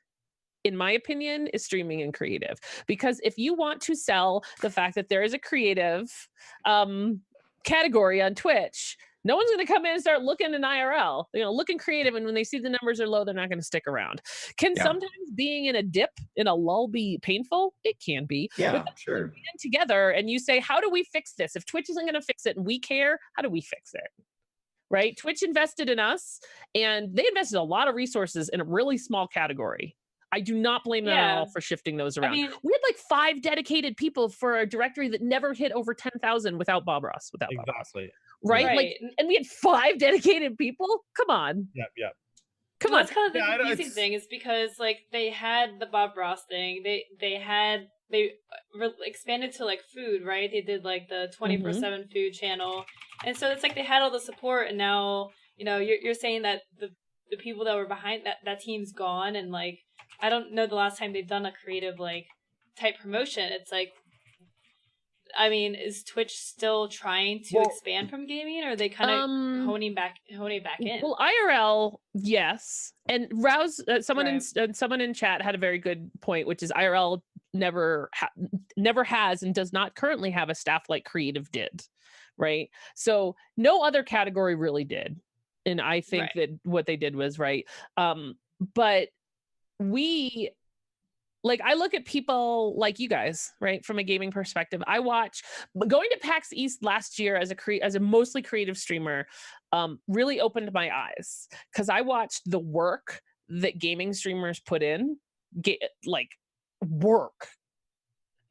in my opinion, is streaming and creative. Because if you want to sell the fact that there is a creative category on Twitch, No one's going to come in and start looking in IRL, looking creative. And when they see the numbers are low, they're not going to stick around. Can sometimes being in a dip, in a lull, be painful? It can be. Yeah, but sure. get in together and you say, how do we fix this? If Twitch isn't going to fix it and we care, how do we fix it? Right? Twitch invested in us, and they invested a lot of resources in a really small category. I do not blame them at all for shifting those around. We had like 5 dedicated people for a directory that never hit over 10,000 without Bob Ross. Exactly. Right? Like, and we had 5 dedicated people. Come on. Yep. Come on. That's kind of the confusing thing, is because like they had the Bob Ross thing. They expanded to like food, right? They did like the 24/7 food channel, and so it's like they had all the support, and now you're saying that the people that were behind that team's gone, and like I don't know the last time they've done a creative like type promotion. It's like, I mean, is Twitch still trying to expand from gaming, or are they kind of honing back in? Well, IRL, yes, and Rouse, someone in chat had a very good point, which is IRL never has and does not currently have a staff like Creative did, right? So no other category really did, and I think that what they did was right. But I look at people like you guys, right? From a gaming perspective, I watch going to PAX East last year as a mostly creative streamer, really opened my eyes, because I watched the work that gaming streamers put in, work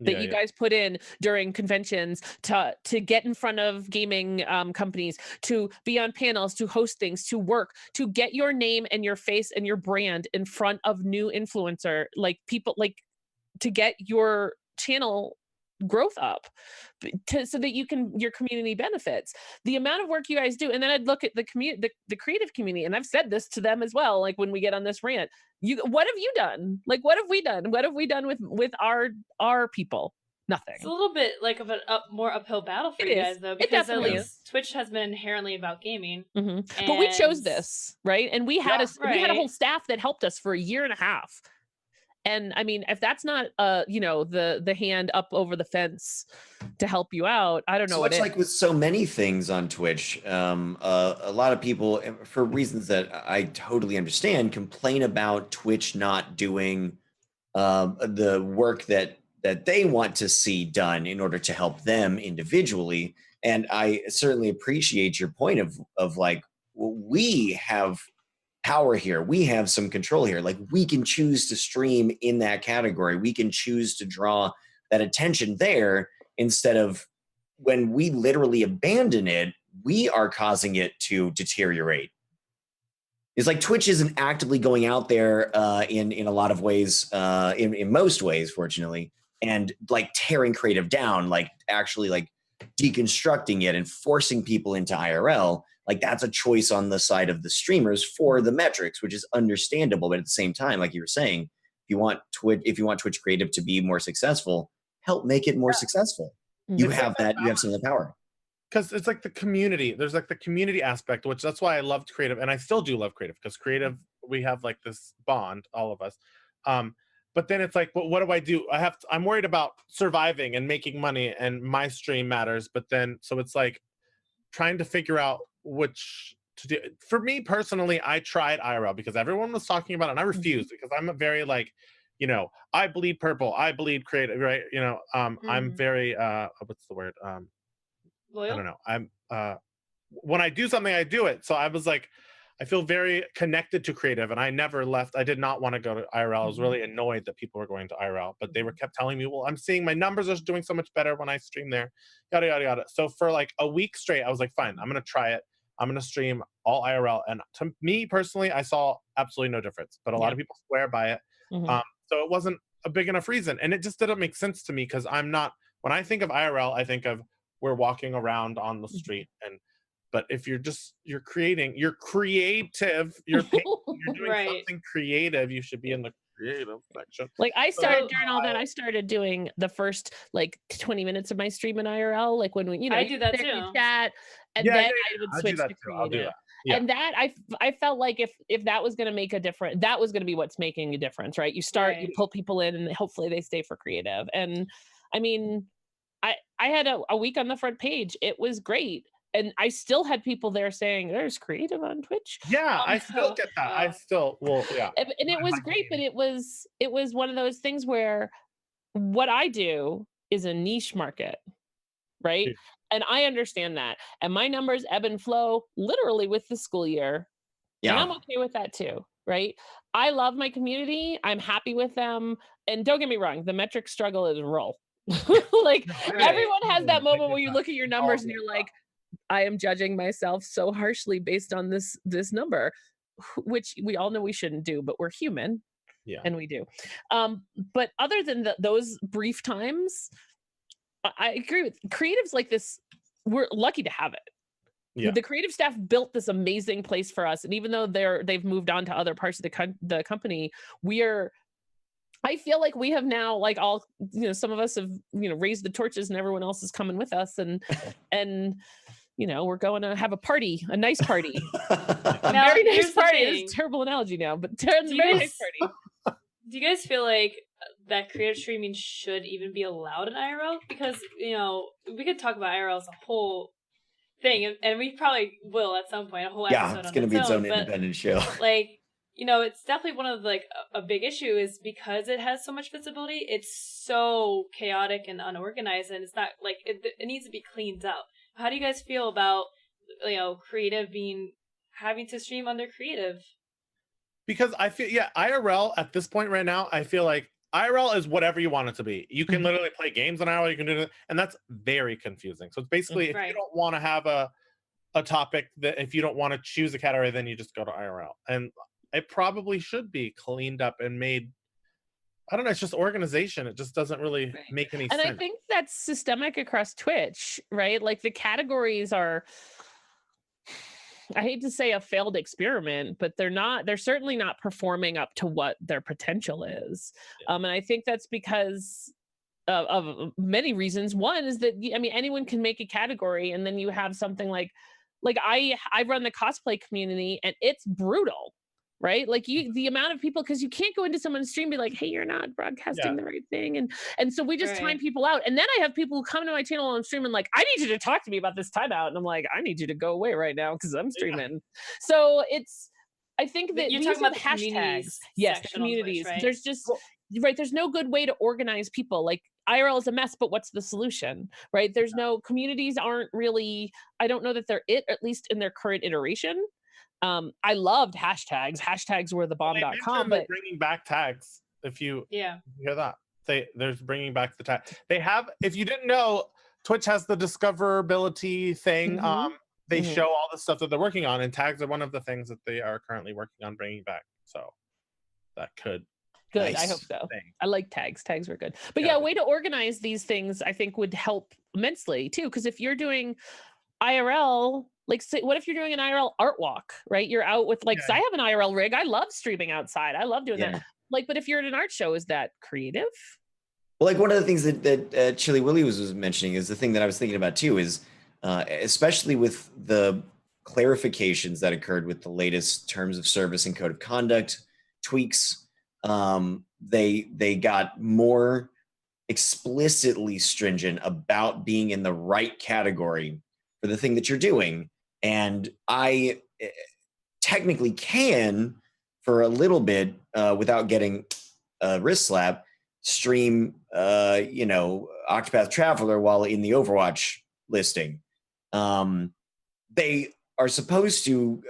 that you guys put in during conventions to get in front of gaming companies, to be on panels, to host things, to work, to get your name and your face and your brand in front of new influencer, like people, like to get your channel growth up, so that your community benefits. The amount of work you guys do, and then I'd look at the creative community, and I've said this to them as well, like when we get on this rant, what have you done? Like, what have we done? What have we done with our people? Nothing. It's a little bit like of a more uphill battle for you guys, though, because at least Twitch has been inherently about gaming. But we chose this, right? And we had we had a whole staff that helped us for a year and a half. And I mean, if that's not the hand up over the fence to help you out, I don't know what it is. Like with so many things on Twitch, a lot of people, for reasons that I totally understand, complain about Twitch not doing the work that they want to see done in order to help them individually. And I certainly appreciate your point of like, we have power here. We have some control here. Like, we can choose to stream in that category. We can choose to draw that attention there, instead of when we literally abandon it, we are causing it to deteriorate. It's like Twitch isn't actively going out there in a lot of ways, in most ways, fortunately, and like tearing creative down, like actually like deconstructing it and forcing people into IRL. Like, that's a choice on the side of the streamers for the metrics, which is understandable. But at the same time, like you were saying, if you want Twitch creative to be more successful, help make it more successful. You have that. You have some of the power. Because it's like the community. There's like the community aspect, which that's why I loved creative, and I still do love creative, because creative, we have like this bond, all of us. But then it's like, but what do I do? I'm worried about surviving and making money, and my stream matters. But then, so it's like trying to figure out which to do. For me personally, I tried IRL because everyone was talking about it, and I refused, because I'm a very like, I bleed purple, I bleed creative, right? I'm very what's the word? Loyal? I don't know. I'm when I do something, I do it. So I was like, I feel very connected to creative, and I never left. I did not want to go to IRL. I was really annoyed that people were going to IRL, but they kept telling me, well, I'm seeing my numbers are doing so much better when I stream there, yada, yada, yada. So for like a week straight, I was like, fine, I'm going to try it. I'm going to stream all IRL. And to me personally, I saw absolutely no difference, but a lot of people swear by it. So it wasn't a big enough reason. And it just didn't make sense to me, because I'm not, when I think of IRL, I think of we're walking around on the street. But if you're creative, you're doing something creative, you should be in the creative section. Like, I started during all that, I started doing the first like 20 minutes of my stream in IRL, like when we, I do that too. Chat, and then I would switch to creative. And that I felt like if that was going to make a difference, that was going to be what's making a difference, right? You start, you pull people in, and hopefully they stay for creative. And I mean, I had a week on the front page. It was great. and I still had people there saying there's creative on Twitch. Yeah, I still get that. I still yeah. And it was great, but it was one of those things where what I do is a niche market, right? Yeah. And I understand that. And my numbers ebb and flow literally with the school year. And I'm okay with that too, right? I love my community. I'm happy with them. And don't get me wrong, the metric struggle is real. Like everyone has that moment where you look at your numbers and you're like, I am judging myself so harshly based on this number, which we all know we shouldn't do, but we're human. Yeah. And we do. But other than those brief times, I agree with creatives like this. We're lucky to have it. Yeah. The creative staff built this amazing place for us. And even though they've moved on to other parts of the company, I feel like we have now, like all, some of us have, raised the torches and everyone else is coming with us. And we're going to have a party, a nice party. A very nice party. It's a terrible analogy now, but a very nice party. Do you guys feel like that creative streaming should even be allowed in IRL? Because, we could talk about IRL as a whole thing, and we probably will at some point, a whole episode. Yeah, it's going to be its own independent show. Like, it's definitely one of a big issue is because it has so much visibility, it's so chaotic and unorganized, and it's not like it needs to be cleaned up. How do you guys feel about, creative having to stream under creative? Because I feel, IRL at this point right now, I feel like IRL is whatever you want it to be. You can literally play games on IRL, you can do it, and that's very confusing. So it's basically, if you don't want to have a topic, that if you don't want to choose a category, then you just go to IRL. And it probably should be cleaned up and made, I don't know, it's just organization. It just doesn't really make any sense. And I think that's systemic across Twitch, right? Like the categories are, I hate to say a failed experiment, but they're certainly not performing up to what their potential is. Yeah. And I think that's because of many reasons. One is that, anyone can make a category, and then you have something like I run the cosplay community, and it's brutal. Right? Like the amount of people, because you can't go into someone's stream and be like, hey, you're not broadcasting the right thing. And so we just time people out. And then I have people who come to my channel on stream and like, I need you to talk to me about this timeout. And I'm like, I need you to go away right now because I'm streaming. Yeah. So I think that you're talking about the hashtags. Yes, the communities. Twitch, right? There's just, there's no good way to organize people. Like IRL is a mess, but what's the solution? Right? There's no, communities aren't really, I don't know that they're at least in their current iteration. I loved hashtags. Hashtags were the bomb.com, but bringing back tags. If you hear that, they're bringing back the tag. They have, if you didn't know, Twitch has the discoverability thing. They show all the stuff that they're working on, and tags are one of the things that they are currently working on bringing back. So that could. Good, I hope so. I like tags. Tags were good. But a way to organize these things, I think, would help immensely too. Because if you're doing IRL, like, say, what if you're doing an IRL art walk, right? You're out with so I have an IRL rig. I love streaming outside. I love doing that. Like, but if you're at an art show, is that creative? Well, like one of the things that Chili Willy was mentioning is the thing that I was thinking about too is, especially with the clarifications that occurred with the latest terms of service and code of conduct tweaks, they got more explicitly stringent about being in the right category for the thing that you're doing. And I technically can, for a little bit, without getting a wrist slap, stream, Octopath Traveler while in the Overwatch listing. They are supposed to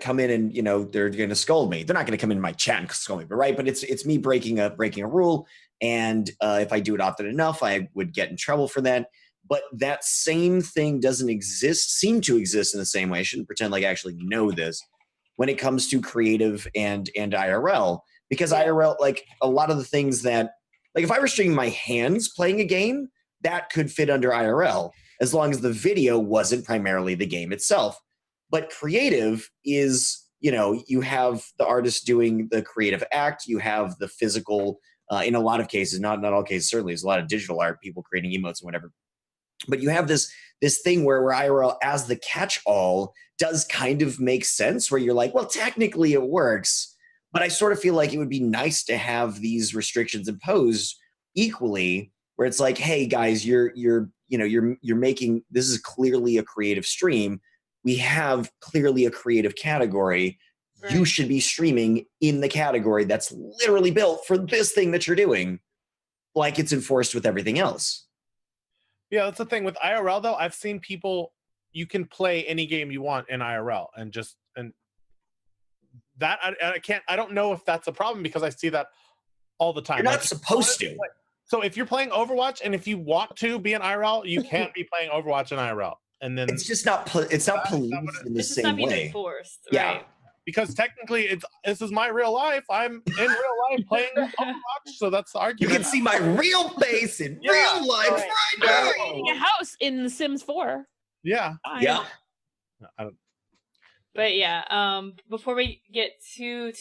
come in and, they're going to scold me. They're not going to come in my chat and scold me, but it's me breaking a rule. And if I do it often enough, I would get in trouble for that. But that same thing doesn't seem to exist in the same way. I shouldn't pretend like I actually know this when it comes to creative and IRL, because IRL, like a lot of the things that, like if I were streaming my hands playing a game, that could fit under IRL as long as the video wasn't primarily the game itself. But creative is, you have the artist doing the creative act, you have the physical, in a lot of cases, not all cases, certainly there's a lot of digital art, people creating emotes and whatever. But you have this thing where IRL as the catch-all does kind of make sense, where you're like, well, technically it works, but I sort of feel like it would be nice to have these restrictions imposed equally, where it's like, hey guys, you're making, this is clearly a creative stream. We have clearly a creative category. Right. You should be streaming in the category that's literally built for this thing that you're doing, like it's enforced with everything else. Yeah, that's the thing with IRL though. I've seen people, you can play any game you want in IRL and that I don't know if that's a problem because I see that all the time. You're not supposed to. So if you're playing Overwatch and if you want to be in IRL, you can't be playing Overwatch in IRL. And then it's just not policed in the It's just same not being way. enforced, Yeah. right? Because technically this is my real life. I'm in real life playing Overwatch, so that's the You argument. can see my real face in real life right now. Creating a house in The Sims 4. Yeah. Yeah. I don't, But yeah, before we get too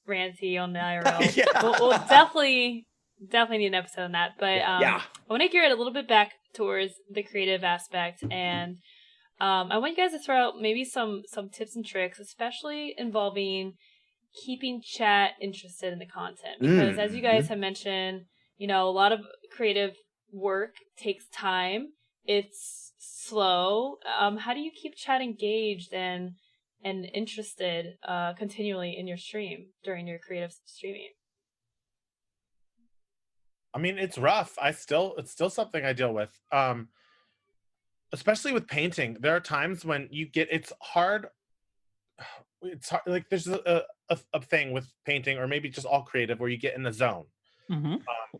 ranty on the IRL, Yeah. we'll definitely need an episode on that. But Yeah. I want to gear it a little bit back towards the creative aspect, and I want you guys to throw out maybe some tips and tricks, especially involving keeping chat interested in the content. Because as you guys have mentioned, a lot of creative work takes time. It's slow. How do you keep chat engaged and interested continually in your stream during your creative streaming? I mean, it's rough. It's still something I deal with. Especially with painting. There are times when it's hard. It's hard, like there's a thing with painting or maybe just all creative where you get in the zone.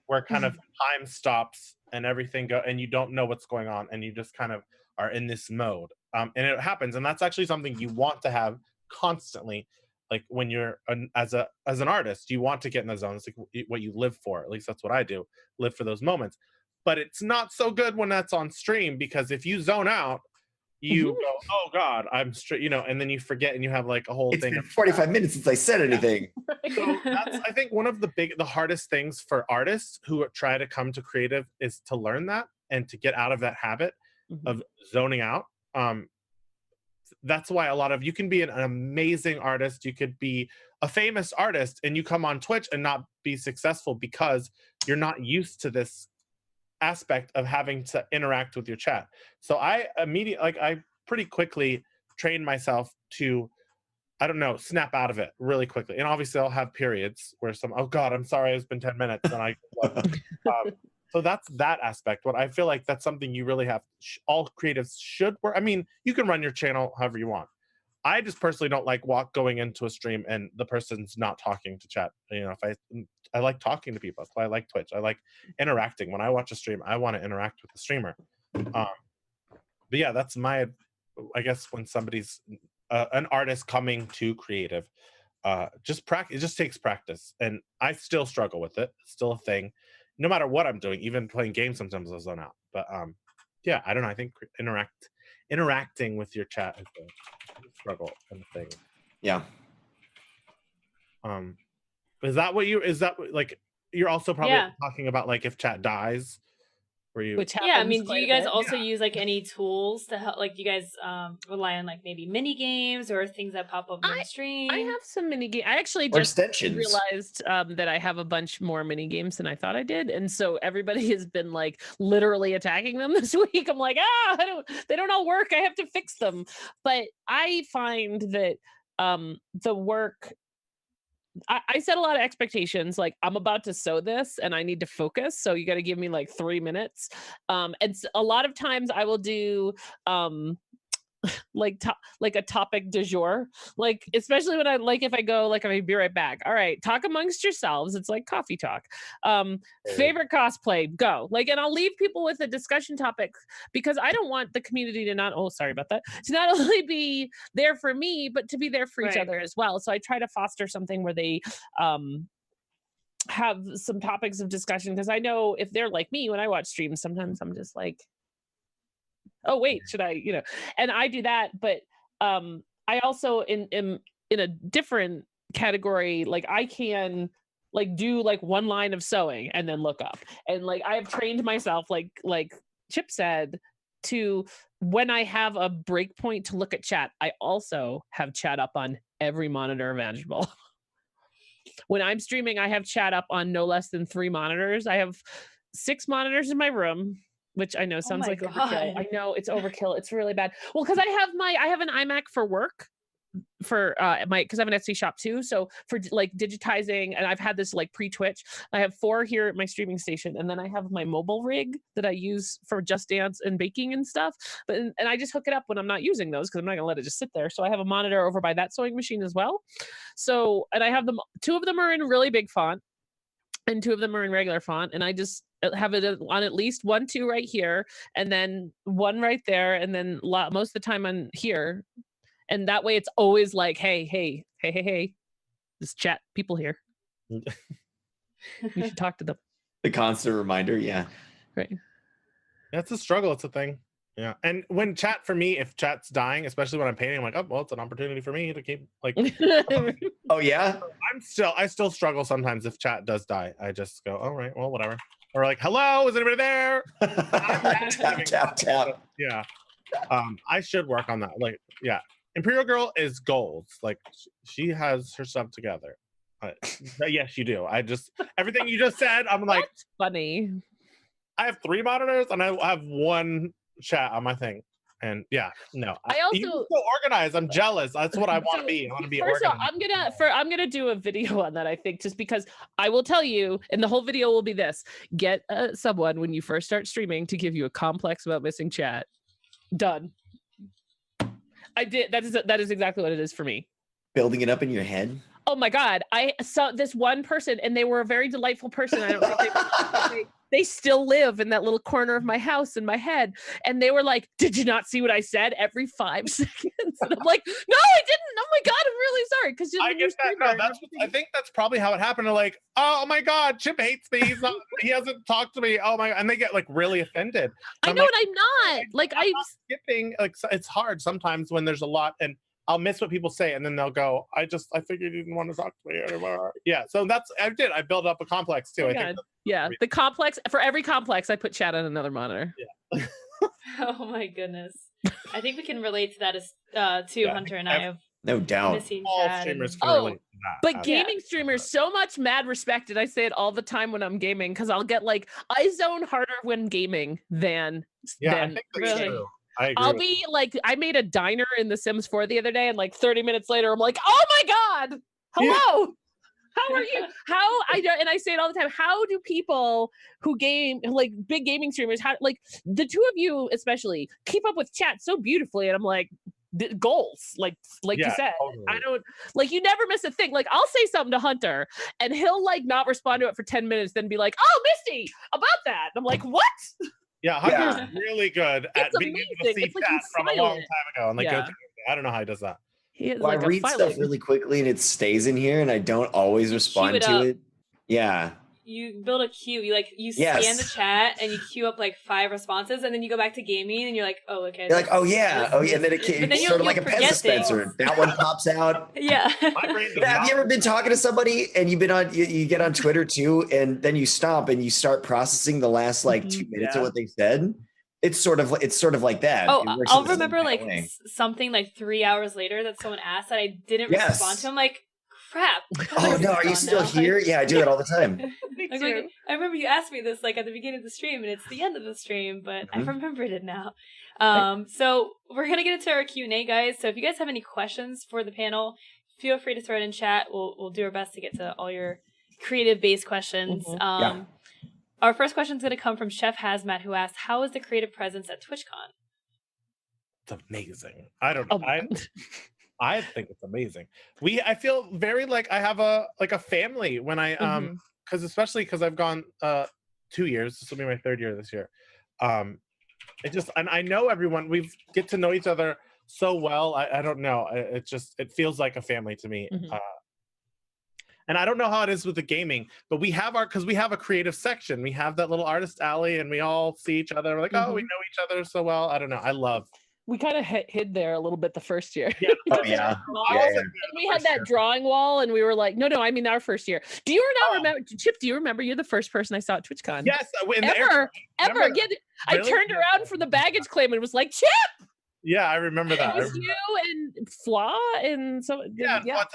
Where kind of time stops and everything and you don't know what's going on and you just kind of are in this mode. And it happens, and that's actually something you want to have constantly. Like when you're as an artist, you want to get in the zone. It's like what you live for. At least that's what I do. Live for those moments. But it's not so good when that's on stream, because if you zone out, you go, oh God, I'm straight, and then you forget and you have like a whole It's thing. been 45 minutes since I said anything. So that's, I think, one of the hardest things for artists who try to come to creative is to learn that and to get out of that habit of zoning out. That's why you can be an amazing artist. You could be a famous artist and you come on Twitch and not be successful because you're not used to this aspect of having to interact with your chat. So I pretty quickly trained myself to, snap out of it really quickly. And obviously I'll have periods where oh God, I'm sorry, it's been 10 minutes. And so that's that aspect. What I feel like that's something you really have, all creatives should work. I mean, you can run your channel however you want. I just personally don't like going into a stream and the person's not talking to chat. If I like talking to people. That's why I like Twitch. I like interacting. When I watch a stream, I want to interact with the streamer. But yeah, that's I guess when somebody's an artist coming to creative, just practice. It just takes practice, and I still struggle with it. It's still a thing, no matter what I'm doing. Even playing games, sometimes I'll zone out. But yeah, I don't know. I think interacting with your chat is a struggle and a thing. Yeah. Is that like you're also probably talking about, like, if chat dies, where you? Which happens Yeah, I mean, do you guys bit. also use like any tools to help? Like, do you guys rely on like maybe mini games or things that pop up on the stream? I have some mini games. I actually Or just extensions. realized that I have a bunch more mini games than I thought I did, and so everybody has been like literally attacking them this week. I'm like, they don't all work. I have to fix them. But I find that the work. I set a lot of expectations. Like, I'm about to sew this and I need to focus. So you got to give me like 3 minutes. And a lot of times I will do like a topic du jour, like especially when if I go like, I'll be right back. All right, talk amongst yourselves. It's like coffee talk. Favorite cosplay, go. Like, and I'll leave people with a discussion topic because I don't want the community to not only be there for me, but to be there for each other as well. So I try to foster something where they have some topics of discussion, because I know if they're like me, when I watch streams, sometimes I'm just like, oh wait, should I, and I do that. But I also am in a different category. Like, I can like do like one line of sewing and then look up, and like I have trained myself, like Chip said, to, when I have a break point to look at chat, I also have chat up on every monitor imaginable. When I'm streaming, I have chat up on no less than 3 monitors. I have 6 monitors in my room, which I know sounds my like God. overkill. I know it's overkill. It's really bad. Well, because I have an iMac for work for because I have an Etsy shop too. So for like digitizing, and I've had this like pre-Twitch. I have 4 here at my streaming station, and then I have my mobile rig that I use for Just Dance and baking and stuff. But and I just hook it up when I'm not using those because I'm not gonna let it just sit there. So I have a monitor over by that sewing machine as well. So and I have them. 2 of them are in really big font, and 2 of them are in regular font, and I just have it on at least 1, 2 right here, and then 1 right there, and then most of the time on here. And that way it's always like, hey, this chat people here. You should talk to them. The constant reminder, yeah. Right. That's a struggle. It's a thing. Yeah. And when chat, for me, if chat's dying, especially when I'm painting, I'm like, oh, well, it's an opportunity for me to keep like. Oh, yeah? I still struggle sometimes if chat does die. I just go, all right, well, whatever. Or like, hello, is anybody there? tap. Yeah. I should work on that. Like, yeah. ImperialGrrl is goals. Like, she has her stuff together. Yes, you do. Everything you just said, I'm like, that's funny. I have 3 monitors and I have 1 chat on my thing. And yeah, no. I also you're so organized. I'm jealous. That's what I want to be. I want to be first organized. Of all, I'm gonna do a video on that. I think just because I will tell you, and the whole video will be this: get someone when you first start streaming to give you a complex about missing chat. Done. I did. That is exactly what it is for me. Building it up in your head. Oh my God. I saw this one person and they were a very delightful person. I don't think they still live in that little corner of my house in my head. And they were like, did you not see what I said every 5 seconds? And I'm like, no, I didn't. Oh my God, I'm really sorry. Because I get that. No, I think that's probably how it happened. They're like, oh my God, Chip hates me. He hasn't talked to me. Oh my God. And they get like really offended. I know, and I'm not. Like I'm not skipping. Like it's hard sometimes when there's a lot and I'll miss what people say, and then they'll go, I figured you didn't want to talk to me anymore. Yeah, so I built up a complex too. Oh, I think the complex, for every complex, I put chat on another monitor. Yeah. Oh my goodness. I think we can relate to that as too, Hunter and I have no doubt. missing all chat streamers can relate to that. But gaming streamers, so much mad respect, and I say it all the time when I'm gaming, because I'll get like, I zone harder when gaming than I think that's really true. I'll be like, I made a diner in The Sims 4 the other day, and like 30 minutes later, I'm like, oh my God, hello. Yeah. How are you? And I say it all the time. How do people who game, like big gaming streamers, like the 2 of you especially, keep up with chat so beautifully? And I'm like, goals, like you said. Totally. I don't, like, you never miss a thing. Like, I'll say something to Hunter and he'll like not respond to it for 10 minutes, then be like, oh, Misty, about that. And I'm like, what? Yeah, Hunter's really good at being able to see chat from a long time ago. And like, I don't know how he does that. I read stuff really quickly and it stays in here and I don't always respond to it. Yeah. You build a queue. You scan the chat and you queue up like 5 responses, and then you go back to gaming and you're like, oh, okay. You're like, oh yeah, and then it's sort of like a pen dispenser. That one pops out. Yeah. Have you ever been talking to somebody and you've been on, you get on Twitter too, and then you stop and you start processing the last like 2 minutes of what they said? It's sort of like that. Oh, I'll remember like something like 3 hours later that someone asked that I didn't respond to. I'm like, crap. Oh no, are you still here? Yeah, I do it all the time. I remember you asked me this like at the beginning of the stream, and it's the end of the stream, but I remembered it now. So we're gonna get into our Q&A, guys. So if you guys have any questions for the panel, feel free to throw it in chat. We'll do our best to get to all your creative-based questions. Our first question is going to come from Chef Hazmat, who asked, how is the creative presence at TwitchCon? It's amazing. I don't know. I think it's amazing. I feel very like I have a family when I because I've gone 2 years. This will be my 3rd year this year. And I know everyone. We get to know each other so well. I don't know. It feels like a family to me. And I don't know how it is with the gaming, but we have a creative section. We have that little artist alley, and we all see each other. We're like, oh, we know each other so well. I don't know. We kind of hid there a little bit the first year. Yeah. Oh, yeah. And we had that drawing wall, and we were like, no, I mean our first year. Do you remember, Chip, do you remember you're the first person I saw at TwitchCon? Yes. Ever. Yeah, I turned around from the baggage claim and was like, Chip! Yeah, I remember It that. was you and Flaw and so Yeah, yeah.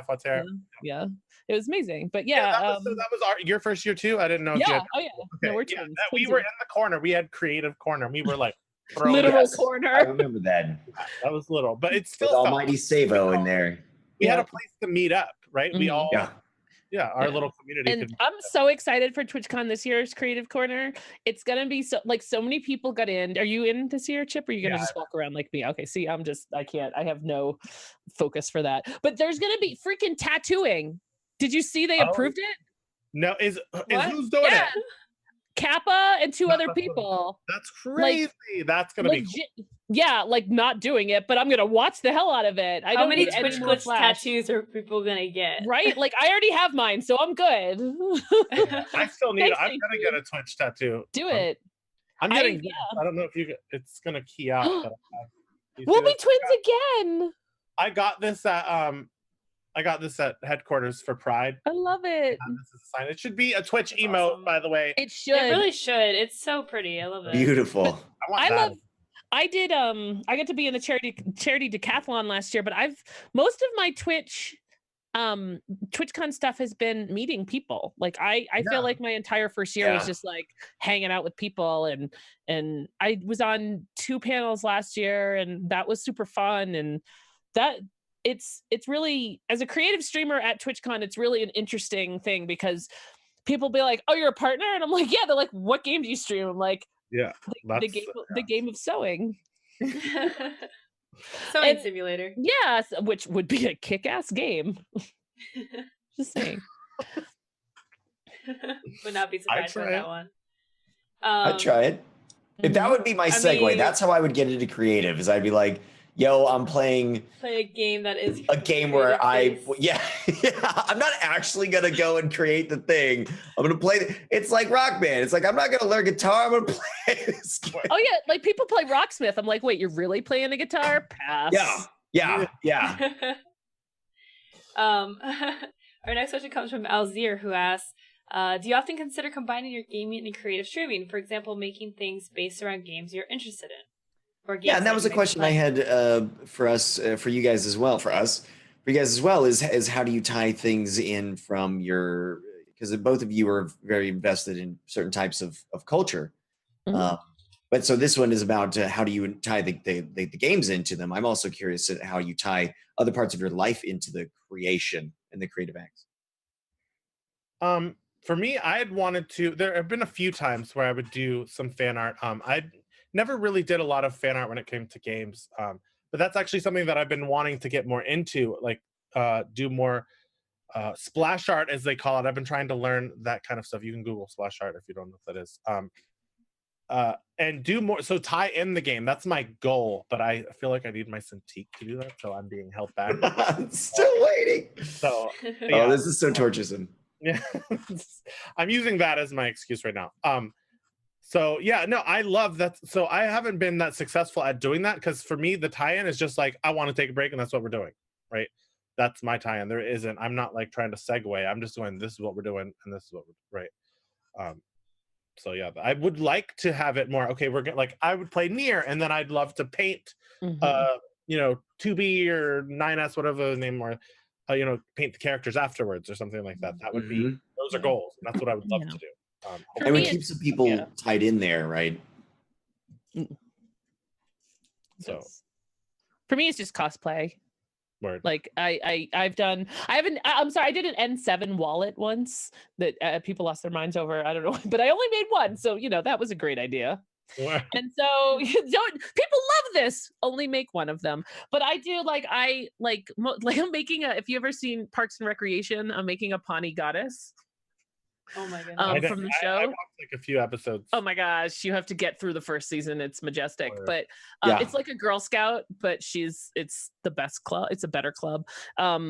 Fater. Yeah. It was amazing. But Yeah, yeah, that was your first year too. I didn't know if you yeah. had. Oh yeah. No, Okay, we're yeah, twins. we were in the corner. We had creative corner. We were like throwing. Literal Yes, I corner. remember that. That was little, but it With still felt Almighty Savo in there. we had a Yep. place to meet up, right? We Mhm. all, our Yeah. little community And could. I'm so excited for TwitchCon this year's Creative Corner. It's gonna be so many people got in. Are you in this year, Chip? Or are you gonna just walk around like me? Okay, see, I can't. I have no focus for that. But there's gonna be freaking tattooing. Did you see they approved it? No, is What? who's doing Yeah. it? Kappa and 2 other people. That's crazy. That's gonna be cool. Yeah, like not doing it, but I'm gonna watch the hell out of it. I How don't many need Twitch any more glitch flash. tattoos are people gonna get? Right? Like I already have mine, so I'm good. I still need. Thanks, I'm thank gonna you. get a Twitch tattoo. Do it. I'm getting. I don't know if you. It's gonna key out. But We'll be twins again. I got this at headquarters for Pride. I love it. This is a sign. It should be a Twitch emote, awesome. by the way. It should. It really should. It's so pretty. I love it. Beautiful. I got to be in the charity decathlon last year, but most of my TwitchCon stuff has been meeting people. Like I feel like my entire first year was just like hanging out with people, and I was on 2 panels last year, and that was super fun. And that it's really, as a creative streamer at TwitchCon, it's really an interesting thing because people be like, "Oh, you're a partner," and I'm like, "Yeah." They're like, "What game do you stream?" I'm like, "Yeah, the game of sewing." Sewing simulator. Yes, which would be a kick-ass game. Just saying. Would not be surprised for that one. I'd try it. If that would be my segue, that's how I would get into creative. Is I'd be like, "Yo, I'm play a game that is a game where I'm not actually gonna go and create the thing. I'm gonna play. It's like Rock Band. It's like I'm not gonna learn guitar. I'm gonna play this game." Oh yeah, like people play Rocksmith. I'm like, wait, you're really playing the guitar? Pass. Yeah. Our next question comes from Alzir, who asks, do you often consider combining your gaming and creative streaming? For example, making things based around games you're interested in? Or games And that was a question I had for us, for you guys as well, is how do you tie things in from your, because both of you are very invested in certain types of culture. Mm-hmm. But so this one is about how do you tie the games into them. I'm also curious at how you tie other parts of your life into the creation and the creative acts. For me, I had wanted to, there have been a few times where I would do some fan art. I never really did a lot of fan art when it came to games. But that's actually something that I've been wanting to get more into, like do more splash art, as they call it. I've been trying to learn that kind of stuff. You can Google splash art if you don't know what that is. And do more, so tie in the game. That's my goal, but I feel like I need my Cintiq to do that, so I'm being held back. I'm still waiting. So oh, this is so torturesome. Yeah, I'm using that as my excuse right now. So yeah, no, I love that. So I haven't been that successful at doing that, because for me, the tie-in is just like, I want to take a break, and that's what we're doing, right? That's my tie-in. There isn't, I'm not like trying to segue. I'm just doing, this is what we're doing, and this is what we're, right? So yeah, I would like to have it more. Okay, we're gonna, like, I would play Nier, and then I'd love to paint, 2B or 9S, whatever the name, or paint the characters afterwards or something like that. That would be, those are goals, and that's what I would love to do. And we keep some people tied in there, right? So for me, it's just cosplay. Word. Like I'm sorry, I did an N7 wallet once that people lost their minds over. I don't know, but I only made one, so that was a great idea. And so people love this. Only make one of them. But I do I'm making if you ever seen Parks and Recreation, I'm making a Pawnee goddess. Oh my goodness. From the show. I watched like a few episodes. Oh my gosh, you have to get through the first season. It's majestic. But it's like a Girl Scout, but it's the best club. It's a better club,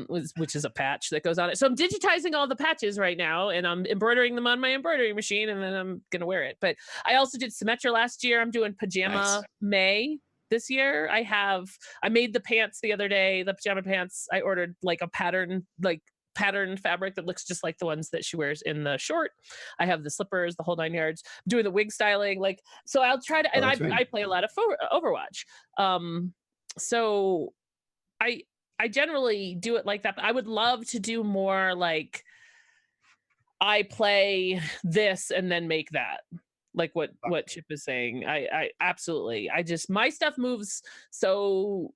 which is a patch that goes on it. So I'm digitizing all the patches right now, and I'm embroidering them on my embroidery machine, and then I'm gonna wear it. But I also did Symmetra last year. I'm doing Pajama May this year. I made the pants the other day, the pajama pants. I ordered like a pattern, like patterned fabric that looks just like the ones that she wears in the short. I have the slippers, the whole 9 yards. I'm doing the wig styling, like, so I'll try to, and I play a lot of Overwatch. So I generally do it like that, but I would love to do more like I play this and then make that, like what Chip is saying. I absolutely, my stuff moves so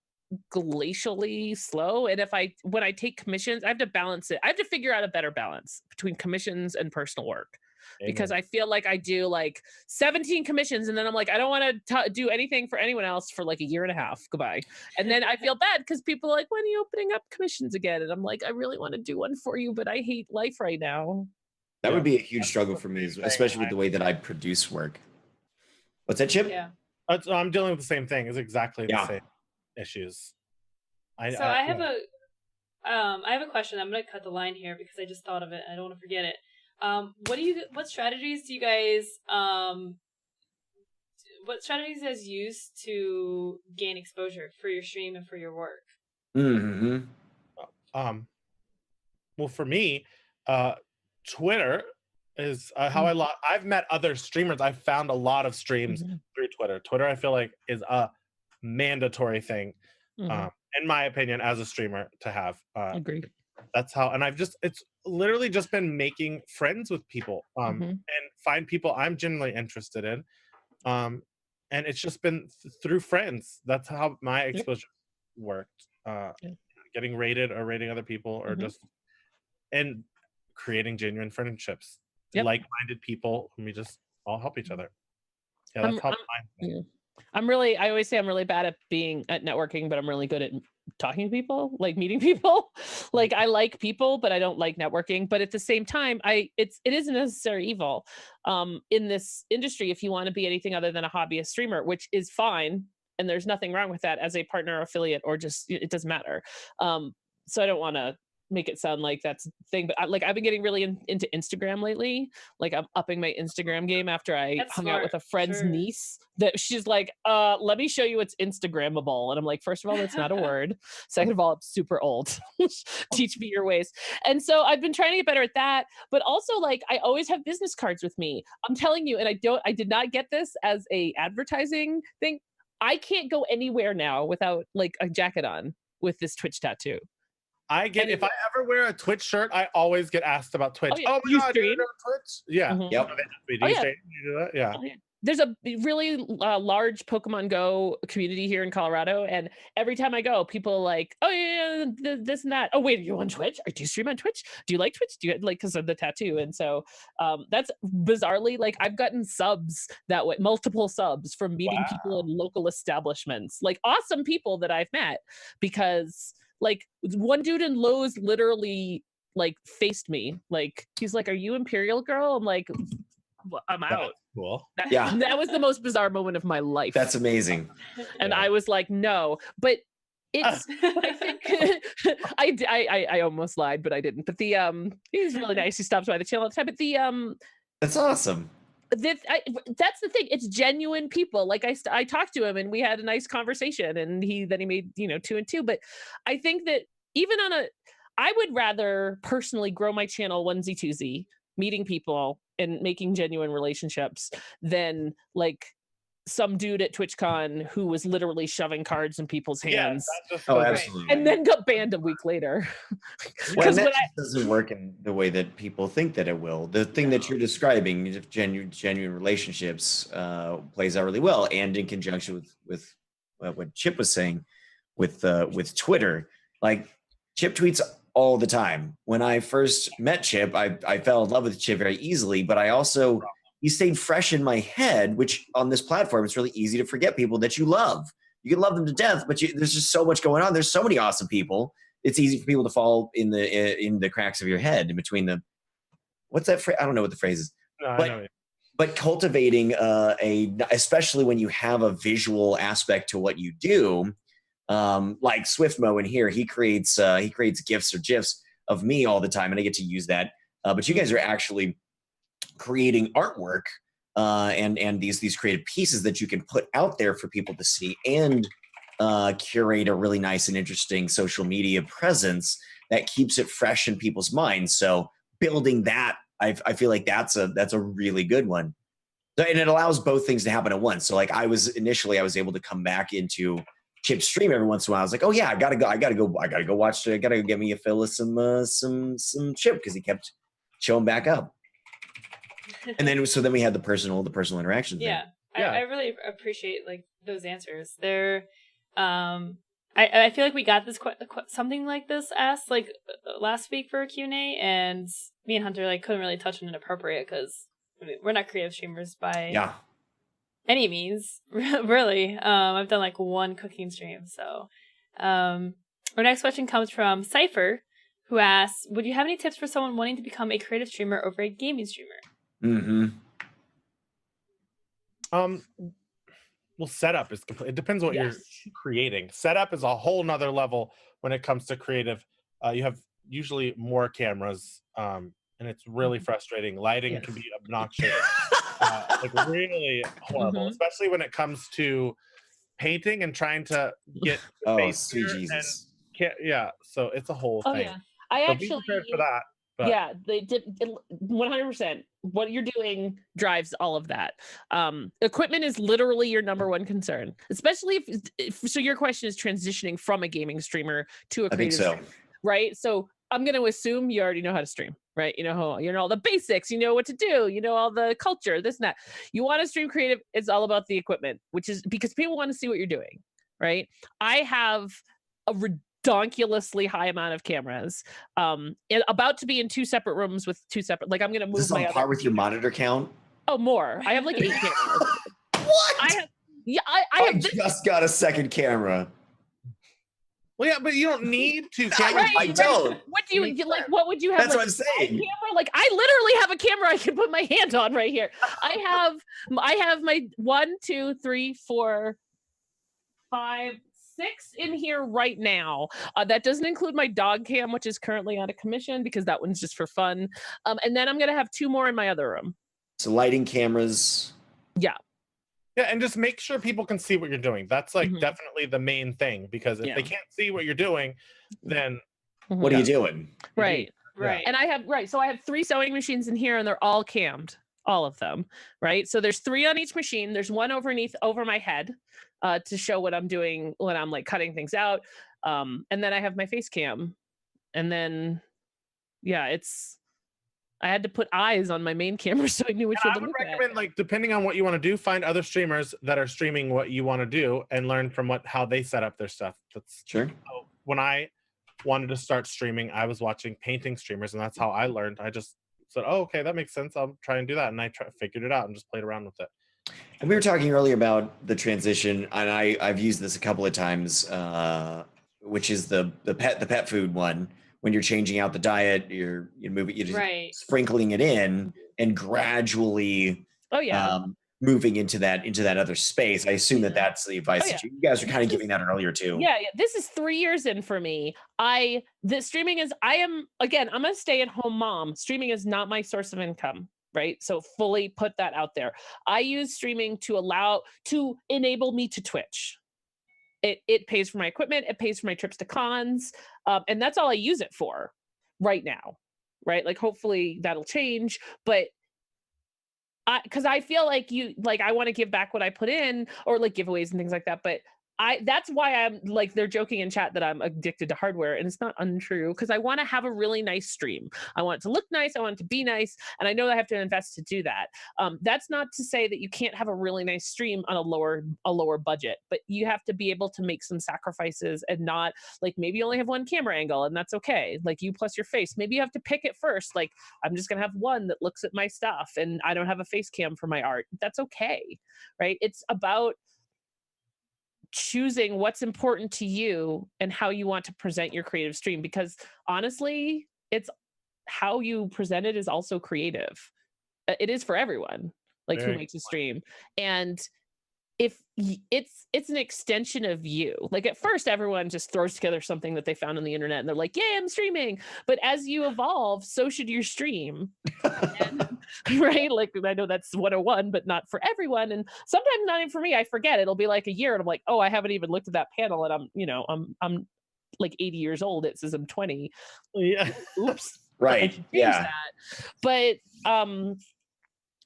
glacially slow, and when I take commissions, I have to balance it. I have to figure out a better balance between commissions and personal work. Amen. Because I feel like I do like 17 commissions, and then I'm like, I don't want to do anything for anyone else for like a year and a half. Goodbye. And then I feel bad because people are like, when are you opening up commissions again? And I'm like, I really want to do one for you, but I hate life right now. That would be a huge struggle for me, especially with the way that I produce work. What's that, Chip? Yeah. I'm dealing with the same thing. It's exactly the same issues. I have a question. I'm going to cut the line here because I just thought of it. I don't want to forget it. What strategies do you guys use to gain exposure for your stream and for your work? Mm-hmm. Well, for me, Twitter is how I've met other streamers. I've found a lot of streams through Twitter. Twitter, I feel like, is a mandatory thing, in my opinion, as a streamer to have. Agreed. That's how, and it's literally just been making friends with people, and find people I'm genuinely interested in. And it's just been through friends. That's how my exposure worked. Getting rated or rating other people, or just, and creating genuine friendships, like-minded people, and we just all help each other. Yeah, that's how I always say I'm really bad at networking, but I'm really good at talking to people, like meeting people. Like I like people, but I don't like networking. But at the same time, it is a necessary evil in this industry if you want to be anything other than a hobbyist streamer, which is fine. And there's nothing wrong with that as a partner, affiliate, or just, it doesn't matter. So I don't want to make it sound like that's the thing, but I've been getting really into Instagram lately. Like I'm upping my Instagram game after I hung out with a friend's niece that she's like, let me show you what's Instagrammable. And I'm like, first of all, that's not a word. Second of all, it's super old. Teach me your ways. And so I've been trying to get better at that, but also like I always have business cards with me. I'm telling you, and I did not get this as a advertising thing. I can't go anywhere now without like a jacket on with this Twitch tattoo. If I ever wear a Twitch shirt, I always get asked about Twitch. Oh my God, stream? Twitch? Yeah. Yep. Do you do that? Yeah. There's a really large Pokemon Go community here in Colorado, and every time I go, people are like, oh yeah, this and that. Oh wait, are you on Twitch? Do you stream on Twitch? Do you like Twitch? Do you like, because of the tattoo? And so that's bizarrely, like I've gotten subs that way, multiple subs from meeting people in local establishments, like awesome people that I've met, because like one dude in Lowe's literally like faced me, like he's like, are you ImperialGrrl? I'm like, I'm out. That's cool. That was the most bizarre moment of my life. That's amazing. And I was like, no, but it's I think I almost lied, but I didn't. But he's really nice. He stops by the channel all the time. But that's awesome. That's the thing. It's genuine people. Like I talked to him and we had a nice conversation, and he made 2 and 2. But I think that even I would rather personally grow my channel onesie twosie, meeting people and making genuine relationships, than like some dude at TwitchCon who was literally shoving cards in people's hands. Absolutely. And then got banned a week later. Well, that doesn't work in the way that people think that it will. The thing that you're describing, genuine relationships, plays out really well, and in conjunction with what Chip was saying with Twitter. Like Chip tweets all the time. When I first met Chip, I fell in love with Chip very easily, but he stayed fresh in my head, which on this platform, it's really easy to forget people that you love. You can love them to death, but there's just so much going on. There's so many awesome people. It's easy for people to fall in the cracks of your head in between the, what's that phrase? I don't know what the phrase is. No, but cultivating especially when you have a visual aspect to what you do, like Swiftmo in here, he creates GIFs or GIFs of me all the time, and I get to use that. But you guys are actually creating artwork and these creative pieces that you can put out there for people to see, and curate a really nice and interesting social media presence that keeps it fresh in people's minds. So building that, I feel like that's a really good one. And it allows both things to happen at once. So like I was able to come back into Chip stream every once in a while. I was like, oh yeah, I gotta go watch. I gotta go get me a fill of some Chip because he kept showing back up. And then we had the personal interaction thing. Yeah. I really appreciate like those answers. They're I feel like we got this something like this asked like last week for a Q&A, and me and Hunter like couldn't really touch on it appropriate because we're not creative streamers by any means, really. I've done like one cooking stream. So our next question comes from Cypher, who asks, would you have any tips for someone wanting to become a creative streamer over a gaming streamer? Mm-hmm. Well, setup is complete. It depends what you're creating. Setup is a whole nother level when it comes to creative. You have usually more cameras, and it's really frustrating. Lighting can be obnoxious, like really horrible, especially when it comes to painting and trying to get sweet Jesus. So it's a whole thing. Yeah. I so actually be prepared for that. But. Yeah, they did 100%. What you're doing drives all of that. Equipment is literally your number one concern, especially if so your question is transitioning from a gaming streamer to a creative streamer, right? So I'm going to assume you already know how to stream, right? You know all the basics, you know what to do, you know all the culture, this and that. You want to stream creative, it's all about the equipment, which is because people want to see what you're doing, right? I have a ridiculously high amount of cameras, about to be in 2 separate rooms with 2 separate, like I'm going to move is this my on par with your monitor count? Oh, more. I have like 8 cameras. What? I just got a second camera. Well, yeah, but you don't need 2 cameras. Right, I don't. What do you like? What would you have? That's like, what I'm saying. Camera? Like I literally have a camera I can put my hand on right here. I have my 1, 2, 3, 4, 5, 6 in here right now. That doesn't include my dog cam, which is currently out of commission because that one's just for fun. And then I'm gonna have 2 more in my other room. So lighting cameras. Yeah. Yeah, and just make sure people can see what you're doing. That's like definitely the main thing, because if they can't see what you're doing, then what are you doing? Right. Right. And I have so I have 3 sewing machines in here, and they're all cammed, all of them. Right. So there's 3 on each machine. There's one over my head to show what I'm doing when I'm like cutting things out. And then I have my face cam, and then I had to put eyes on my main camera so I knew which one to look at. I would recommend, like, depending on what you want to do, find other streamers that are streaming what you want to do and learn from how they set up their stuff. That's sure. When I wanted to start streaming, I was watching painting streamers, and that's how I learned. I just said, oh, okay, that makes sense. I'll try and do that. And I figured it out and just played around with it. And we were talking earlier about the transition, and I've used this a couple of times, which is the pet food one. When you're changing out the diet, you're sprinkling it in and gradually moving into that other space. I assume that's the advice that you guys are kind of giving that earlier too. Yeah. This is 3 years in for me. Streaming is, I'm a stay-at-home mom. Streaming is not my source of income. Right. So fully put that out there. I use streaming to enable me to Twitch. It pays for my equipment. It pays for my trips to cons. And that's all I use it for right now. Right. Like, hopefully that'll change. But because I feel like I want to give back what I put in, or like giveaways and things like that. But that's why I'm like, they're joking in chat that I'm addicted to hardware, and it's not untrue, because I want to have a really nice stream. I want it to look nice. I want it to be nice. And I know that I have to invest to do that. That's not to say that you can't have a really nice stream on a lower budget, but you have to be able to make some sacrifices and not like, maybe you only have one camera angle, and that's okay. Like, you plus your face, maybe you have to pick it first. Like, I'm just going to have one that looks at my stuff and I don't have a face cam for my art. That's okay. Right. It's about choosing what's important to you and how you want to present your creative stream, because honestly, it's how you present it is also creative. It is for everyone, like, who makes a stream. And if it's an extension of you. Like, at first everyone just throws together something that they found on the internet and they're like, yay, I'm streaming. But as you evolve, so should your stream. Right? Like, I know that's 101, but not for everyone. And sometimes not even for me. I forget. It'll be like a year and I'm like, oh, I haven't even looked at that panel, and I'm like 80 years old. It says I'm 20. Yeah. Oops. Right. Yeah. That. But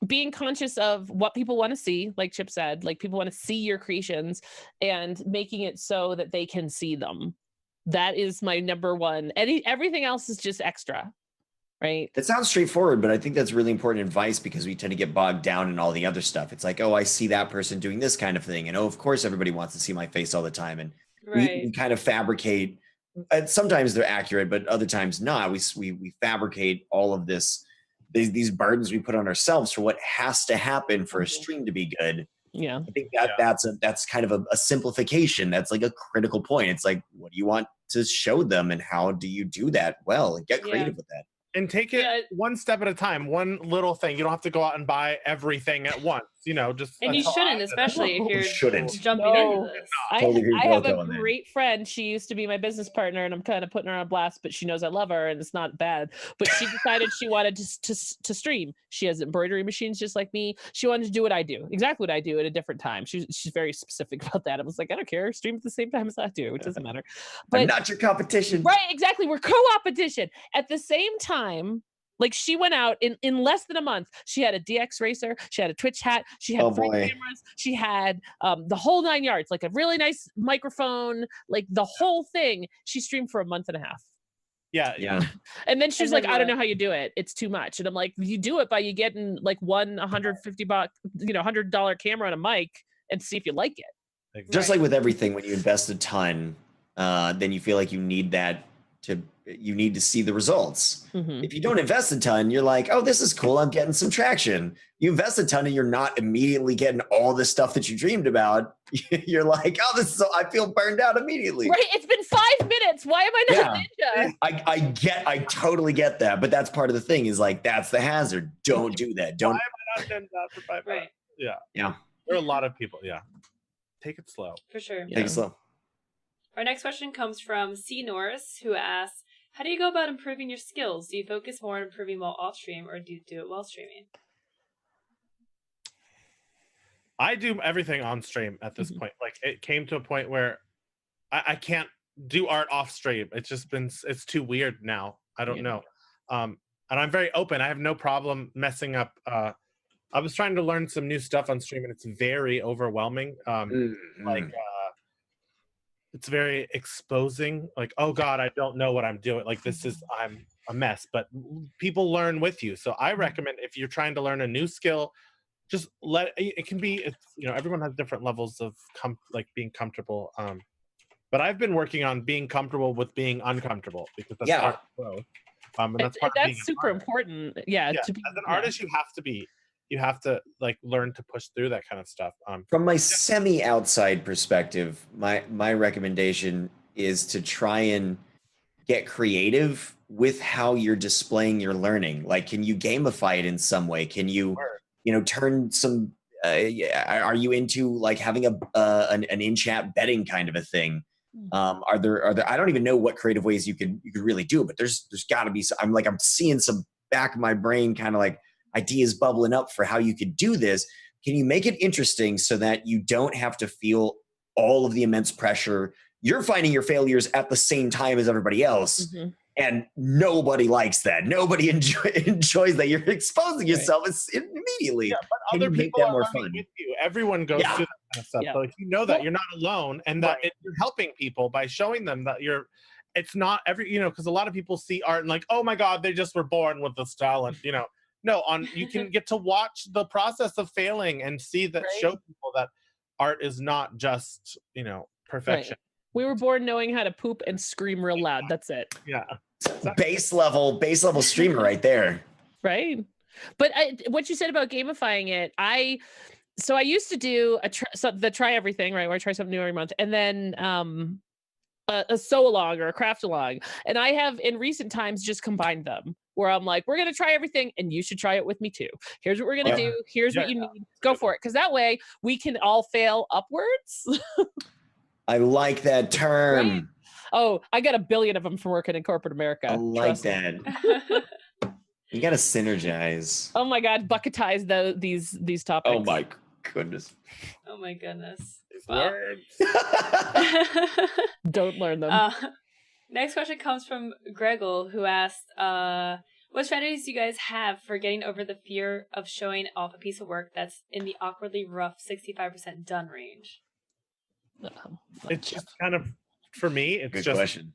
being conscious of what people want to see, like Chip said, like people want to see your creations and making it so that they can see them. That is my number one. Everything else is just extra, right? It sounds straightforward, but I think that's really important advice because we tend to get bogged down in all the other stuff. It's like, oh, I see that person doing this kind of thing. And oh, of course, everybody wants to see my face all the time. And we kind of fabricate, and sometimes they're accurate, but other times not. We fabricate all of these burdens we put on ourselves for what has to happen for a stream to be good. Yeah. I think that's kind of a simplification. That's like a critical point. It's like, what do you want to show them and how do you do that well and get creative with that? And take it one step at a time, one little thing. You don't have to go out and buy everything at once, just. And you shouldn't, especially if you're jumping into this. I have a great friend. She used to be my business partner, and I'm kind of putting her on blast, but she knows I love her, and it's not bad. But she decided she wanted to stream. She has embroidery machines just like me. She wanted to do what I do, exactly what I do at a different time. She's very specific about that. I was like, I don't care. Stream at the same time as I do. It doesn't matter. But I'm not your competition. Right, exactly. We're co-opetition. At the same time, like she went out in less than a month. She had a DX racer. She had a Twitch hat. She had 3 cameras. She had the whole 9 yards, like a really nice microphone, like the whole thing. She streamed for a month and a half. Yeah. And then she was like, I don't know how you do it. It's too much. And I'm like, you do it by you getting like $150, $100 camera and a mic and see if you like it. Exactly. Just like with everything, when you invest a ton, then you feel like you need to see the results. Mm-hmm. If you don't invest a ton, you're like, oh, this is cool. I'm getting some traction. You invest a ton and you're not immediately getting all the stuff that you dreamed about. You're like, oh, I feel burned out immediately. Right. It's been 5 minutes. Why am I not ninja? I totally get that. But that's part of the thing is like, that's the hazard. Don't do that. Don't. Why am I not ninja for 5 minutes? Right. Yeah. There are a lot of people. Yeah. Take it slow. For sure. Take it slow. Our next question comes from C. Norris, who asks, how do you go about improving your skills? Do you focus more on improving while off stream, or do you do it while streaming? I do everything on stream at this point. Like it came to a point where I can't do art off stream. It's too weird now. I don't know. And I'm very open. I have no problem messing up. I was trying to learn some new stuff on stream, and it's very overwhelming. It's very exposing. Like, oh God, I don't know what I'm doing. Like I'm a mess, but people learn with you. So I recommend if you're trying to learn a new skill, just everyone has different levels of being comfortable. But I've been working on being comfortable with being uncomfortable because that's part of growth. And that's super important. Yeah. As an artist, you have to learn to push through that kind of stuff. From my semi-outside perspective, my recommendation is to try and get creative with how you're displaying your learning. Like, can you gamify it in some way? Can you, turn some? Are you into like having an in-chat betting kind of a thing? Are there? I don't even know what creative ways you could really do, but there's got to be. I'm seeing some back of my brain kind of like ideas bubbling up for how you could do this. Can you make it interesting so that you don't have to feel all of the immense pressure? You're finding your failures at the same time as everybody else. And nobody likes that. Nobody enjoys that. You're exposing yourself immediately. Yeah, but other people are learning with you. Everyone goes through that kind of stuff. So if you know that you're not alone and that you're helping people by showing them that it's not because a lot of people see art and like, oh my God, they just were born with this talent, No, you can get to watch the process of failing and see that show people that art is not just, perfection. Right. We were born knowing how to poop and scream real loud. That's it. Yeah. Base level streamer right there. Right. But what you said about gamifying it, I used to do the try everything, right? Where I try something new every month. And then a sew along or a craft along. And I have in recent times just combined them where I'm like, we're going to try everything and you should try it with me too. Here's what we're going to do. Here's what you need. Go for it. Because that way we can all fail upwards. I like that term. Right? Oh, I got a billion of them from working in corporate America. I like that. You got to synergize. Oh my God. Bucketize these topics. Oh my goodness. Oh my goodness. Words. Don't learn them. Next question comes from Gregel, who asked, what strategies do you guys have for getting over the fear of showing off a piece of work that's in the awkwardly rough 65% done range? It's just kind of, for me, it's Good just question.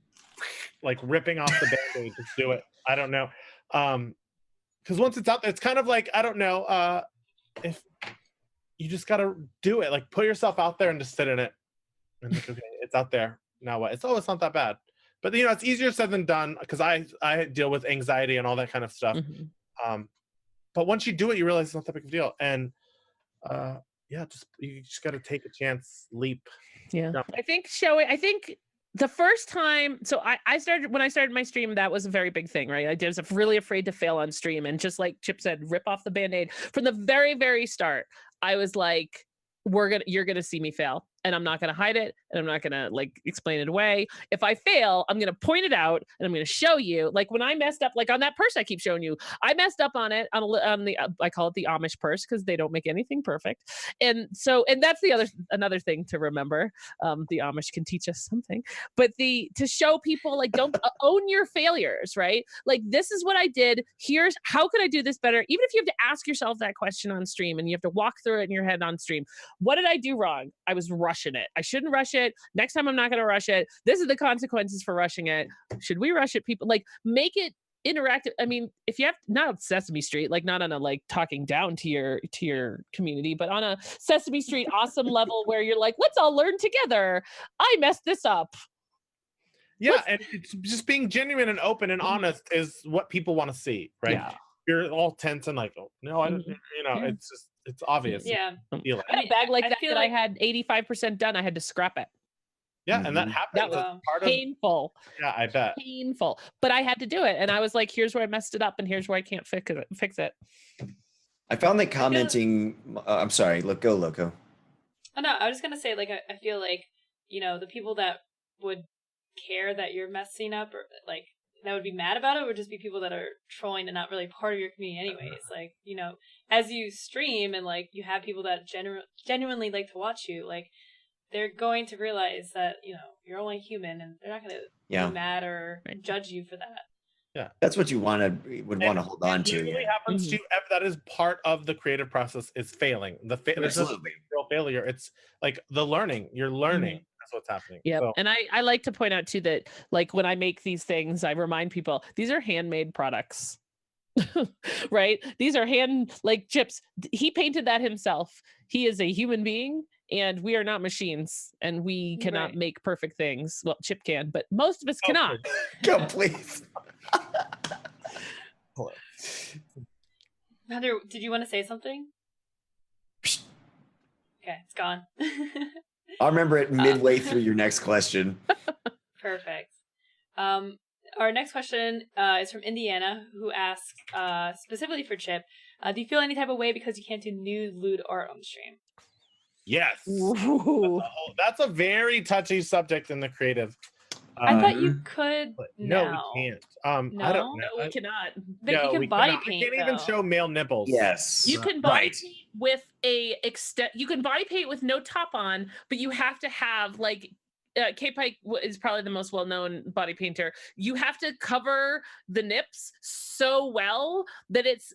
like ripping off the Band-Aid. Just do it. I don't know. Because once it's out there, it's kind of like, I don't know, if you just got to do it. Like, put yourself out there and just sit in it. And like, okay, it's out there. Now what? It's not that bad. But, you know, it's easier said than done because I deal with anxiety and all that kind of stuff. But once you do it, you realize it's not that big of a deal. And yeah, you just got to take a chance, leap. Yeah. Jump. I think the first time, so when I started my stream, that was a very big thing, right? I was really afraid to fail on stream. And just like Chip said, rip off the Band-Aid. From the very, very start, I was like, you're gonna see me fail, and I'm not gonna hide it, and I'm not gonna like explain it away. If I fail, I'm gonna point it out, and I'm gonna show you. Like when I messed up, like on that purse I keep showing you, I messed up on it on the I call it the Amish purse because they don't make anything perfect, and that's another thing to remember. The Amish can teach us something, but to show people like don't own your failures, right? Like this is what I did. Here's how could I do this better? Even if you have to ask yourself that question on stream and you have to walk through it in your head on stream. What did I do wrong? I was rushing it. I shouldn't rush it. Next time I'm not going to rush it. This is the consequences for rushing it. Should we rush it? People like make it interactive. I mean, if you have not Sesame Street, like not on a like talking down to your community, but on a Sesame Street awesome level where you're like, let's all learn together. I messed this up. Yeah, and it's just being genuine and open and honest is what people want to see, right? Yeah. You're all tense and like, oh, no, I don't, you know, it's obvious. Yeah. Feel it. I had a bag like I that feel that like- I had 85% done. I had to scrap it. Yeah, and that happens. That was That's part of, painful. yeah, I bet. Painful. But I had to do it. And I was like, here's where I messed it up and here's where I can't fix it. I found that commenting. I'm sorry. Go, Lowco. Oh no, I was just gonna say, like, I feel like, you know, the people that would care that you're messing up or like that would be mad about it would just be people that are trolling and not really part of your community anyways. Like, you know, as you stream and like you have people that genuinely like to watch you, like they're going to realize that, you know, you're only human and they're not going to be mad or judge you for that. Yeah, that's what you want to hold on to. It happens to that is part of the creative process is failing. Absolutely. Real failure. It's like the learning. You're learning. That's what's happening. Yeah, so. and I like to point out too that like when I make these things, I remind people these are handmade products. Right? These are like Chips. He painted that himself. He is a human being. And we are not machines, and we cannot make perfect things. Well, Chip can, but most of us cannot. Go, please. Heather, did you want to say something? Okay, it's gone. I'll remember it midway through your next question. Perfect. Our next question is from Indiana, who asks specifically for Chip, do you feel any type of way because you can't do nude, lewd art on the stream? Yes. That's a very touchy subject in the creative. I thought you could. No, we can't. No? I don't know. No, we cannot. But you can body paint. You can't even show male nipples. Yes. You can body paint with you can body paint with no top on, but you have to have like K-Pike is probably the most well-known body painter. You have to cover the nips so well that it's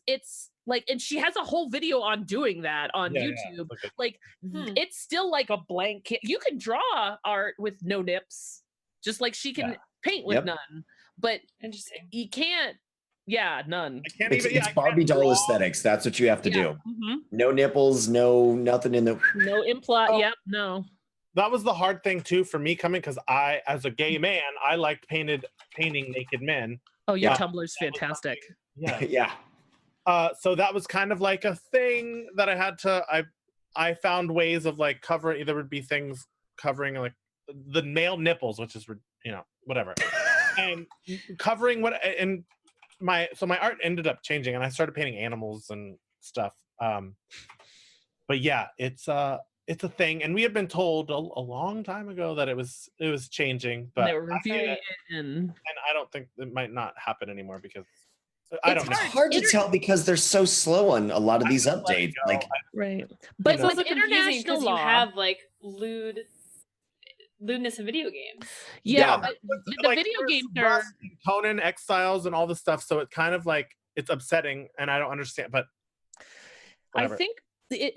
like, and she has a whole video on doing that on YouTube. Okay. Like it's still like a blank. You can draw art with no nips, just like she can paint with none. But interesting, you can't. Yeah, none. I can't It's Barbie doll aesthetics. That's what you have to do. No nipples, no nothing in the. No implant. Yep. No. That was the hard thing too for me coming because I, as a gay man, I liked painting naked men. Oh, your Tumblr's fantastic. Yeah. So that was kind of like a thing that I had to. I found ways of like covering. There would be things covering like the male nipples, which is whatever, and covering what and my art ended up changing, and I started painting animals and stuff. But yeah, it's a thing, and we had been told a long time ago that it was changing, but they were reviewing it, and I don't think it might not happen anymore because It's hard to tell because they're so slow on a lot of these updates. But it's also international because law, you have like lewd lewdness in video games. Yeah, Yeah. but the Like, video there's games Rust are. and Conan Exiles and all this stuff, so it kind of like it's upsetting, and I don't understand. But whatever. I think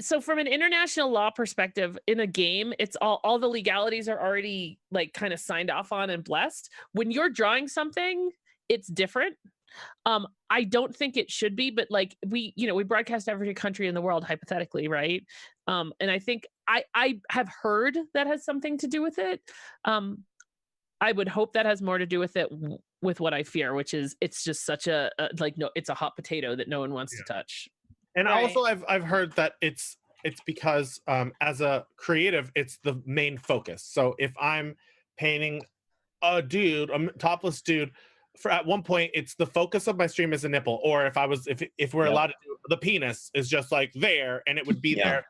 so. From an international law perspective, in a game, it's all the legalities are already like kind of signed off on and blessed. When you're drawing something, it's different. I don't think it should be, but like we broadcast every country in the world hypothetically, right? And I think I have heard that has something to do with it. I would hope that has more to do with it with what I fear, which is it's just such a like no, it's a hot potato that no one wants to touch. And Right. also, I've heard that it's because as a creative, it's the main focus. So if I'm painting a topless dude, for at one point, it's the focus of my stream is a nipple. Or if we're allowed to do the penis is just like there, and it would be there,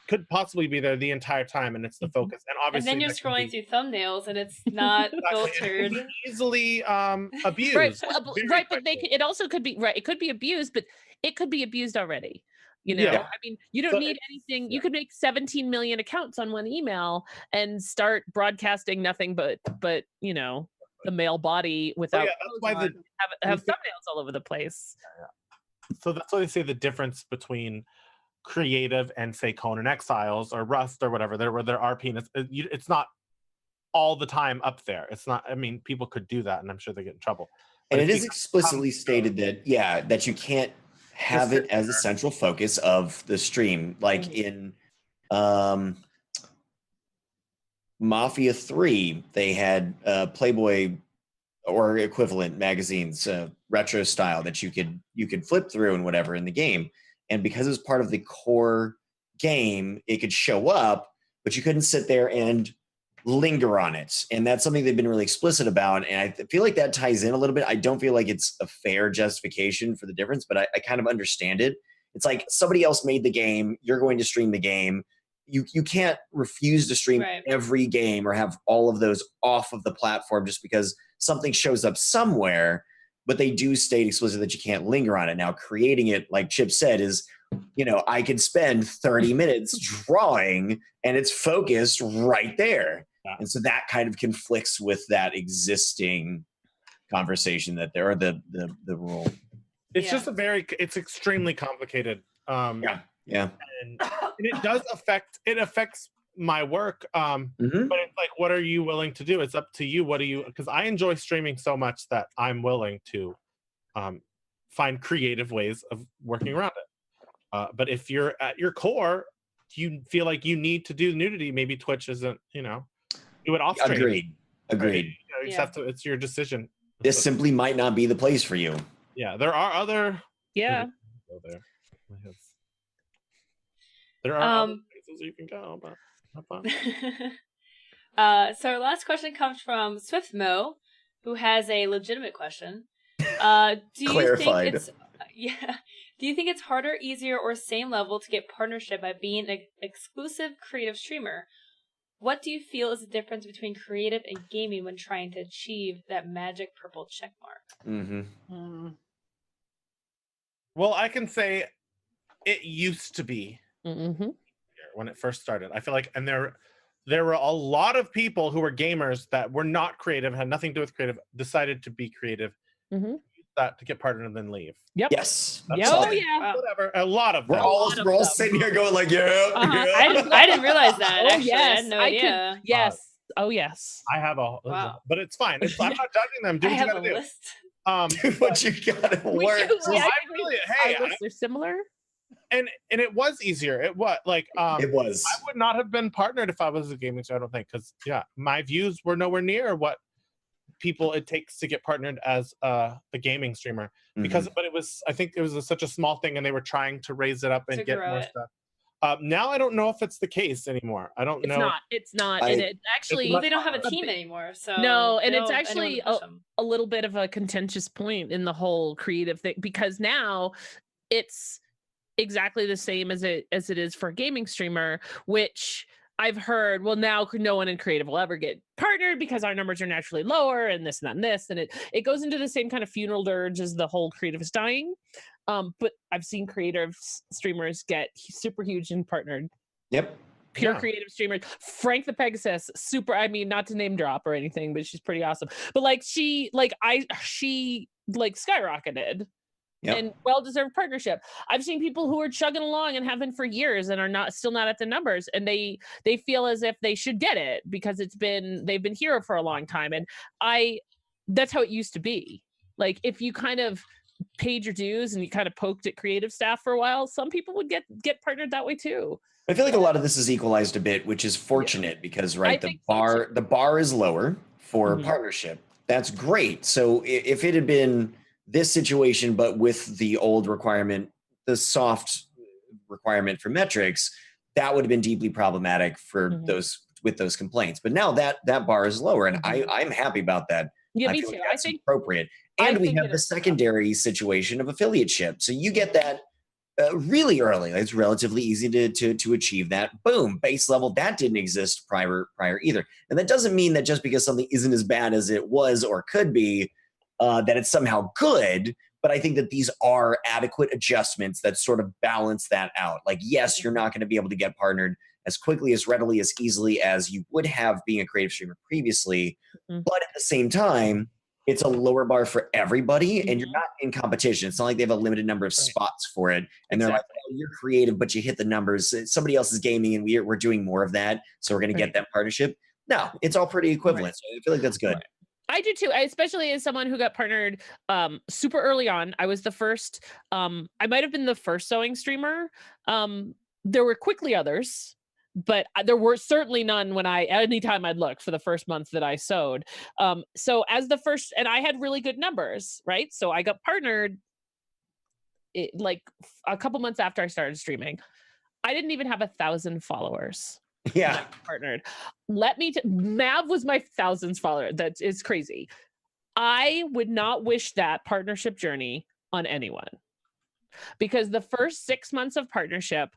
could possibly be there the entire time, and it's the focus. And obviously, And then you're scrolling through thumbnails, and it's not filtered. It can be easily abused. Right, very right, but quickly. it also could be right. It could be abused, but it could be abused already. You know, Yeah. I mean, you don't So need anything. You could make 17 million accounts on one email and start broadcasting nothing but the male body without that's why clothes on, have thumbnails all over the place. So that's why they say the difference between creative and say Conan Exiles or Rust or whatever, where there are penis. It's not all the time up there. It's not. I mean, people could do that, and I'm sure they get in trouble. And it is explicitly stated that you can't have it as a central focus of the stream, like in Mafia 3, they had Playboy or equivalent magazines, retro style, that you could flip through and whatever in the game. And because it was part of the core game, it could show up, but you couldn't sit there and linger on it. And that's something they've been really explicit about. And I feel like that ties in a little bit. I don't feel like it's a fair justification for the difference, but I kind of understand it. It's like somebody else made the game, you're going to stream the game. You can't refuse to stream every game or have all of those off of the platform just because something shows up somewhere, but they do state explicitly that you can't linger on it. Now, creating it, like Chip said, is, I could spend 30 minutes drawing and it's focused right there. Yeah. And so that kind of conflicts with that existing conversation that there are the rule. It's just it's extremely complicated. Yeah. And it does affects my work. But it's like, what are you willing to do? It's up to you. Because I enjoy streaming so much that I'm willing to find creative ways of working around it. But if you're at your core, you feel like you need to do nudity, maybe Twitch isn't, do it off stream. Agreed. You just have to, it's your decision. This simply might not be the place for you. Yeah, there are other. Yeah. Go there. There are other places you can go, but have fun. So our last question comes from SwiftMo, who has a legitimate question. Do you think it's harder, easier, or same level to get partnership by being an exclusive creative streamer? What do you feel is the difference between creative and gaming when trying to achieve that magic purple check mark? Well, I can say it used to be when it first started. I feel like, and there were a lot of people who were gamers that were not creative, had nothing to do with creative, decided to be creative, use that to get partnered and then leave. Yep. Yes. Whatever. A lot of them. We're all sitting here going like, I didn't realize that. Oh, actually. yes. I had no idea. Yes. Oh, yes. I have but it's fine. I'm not judging them. Do what you gotta do. Do what you gotta work. They're similar. And it was easier. It was like it was. I would not have been partnered if I was a gaming star, I don't think, because my views were nowhere near what people it takes to get partnered as a gaming streamer. But I think it was such a small thing, and they were trying to raise it up and get more stuff. Now I don't know if it's the case anymore. I don't know. It's not. And it actually, they don't have a team anymore. So no, and it's actually a little bit of a contentious point in the whole creative thing, because now it's exactly the same as it is for a gaming streamer, which I've heard, well, now no one in creative will ever get partnered because our numbers are naturally lower and this and that and this. And it goes into the same kind of funeral dirge as the whole creative is dying. But I've seen creative streamers get super huge and partnered. Yep. pure creative streamers. Frank the Pegasus, super, I mean, not to name drop or anything, but she's pretty awesome. But like she skyrocketed. Yep. And well-deserved partnership. I've seen people who are chugging along and have been for years and are still not at the numbers, and they feel as if they should get it because they've been here for a long time. And that's how it used to be. Like if you kind of paid your dues and you kind of poked at creative staff for a while, some people would get partnered that way too. I feel like a lot of this is equalized a bit, which is fortunate because the bar is lower for partnership. That's great. So if it had been this situation, but with the old requirement, the soft requirement for metrics, that would have been deeply problematic for those complaints. But now that bar is lower, and I'm happy about that. Yeah, I me feel too. like that's appropriate. And we have the secondary situation of affiliateship. So you get that really early. It's relatively easy to achieve that. Boom, base level. That didn't exist prior either. And that doesn't mean that just because something isn't as bad as it was or could be, that it's somehow good, but I think that these are adequate adjustments that sort of balance that out. Like, yes, you're not going to be able to get partnered as quickly, as readily, as easily as you would have being a creative streamer previously, but at the same time, it's a lower bar for everybody, and you're not in competition. It's not like they have a limited number of spots for it, and they're like, oh, you're creative, but you hit the numbers. Somebody else is gaming, and we're doing more of that, so we're going to get that partnership. No, it's all pretty equivalent. So I feel like that's good. I do too, especially as someone who got partnered super early on. I was the first, I might have been the first sewing streamer. There were quickly others, but there were certainly none anytime I'd look for the first month that I sewed. So as the first, and I had really good numbers, right? So I got partnered like a couple months after I started streaming. I didn't even have 1,000 followers. Yeah, partnered. Mav was my 1,000th follower. That is crazy. I would not wish that partnership journey on anyone, because the first 6 months of partnership,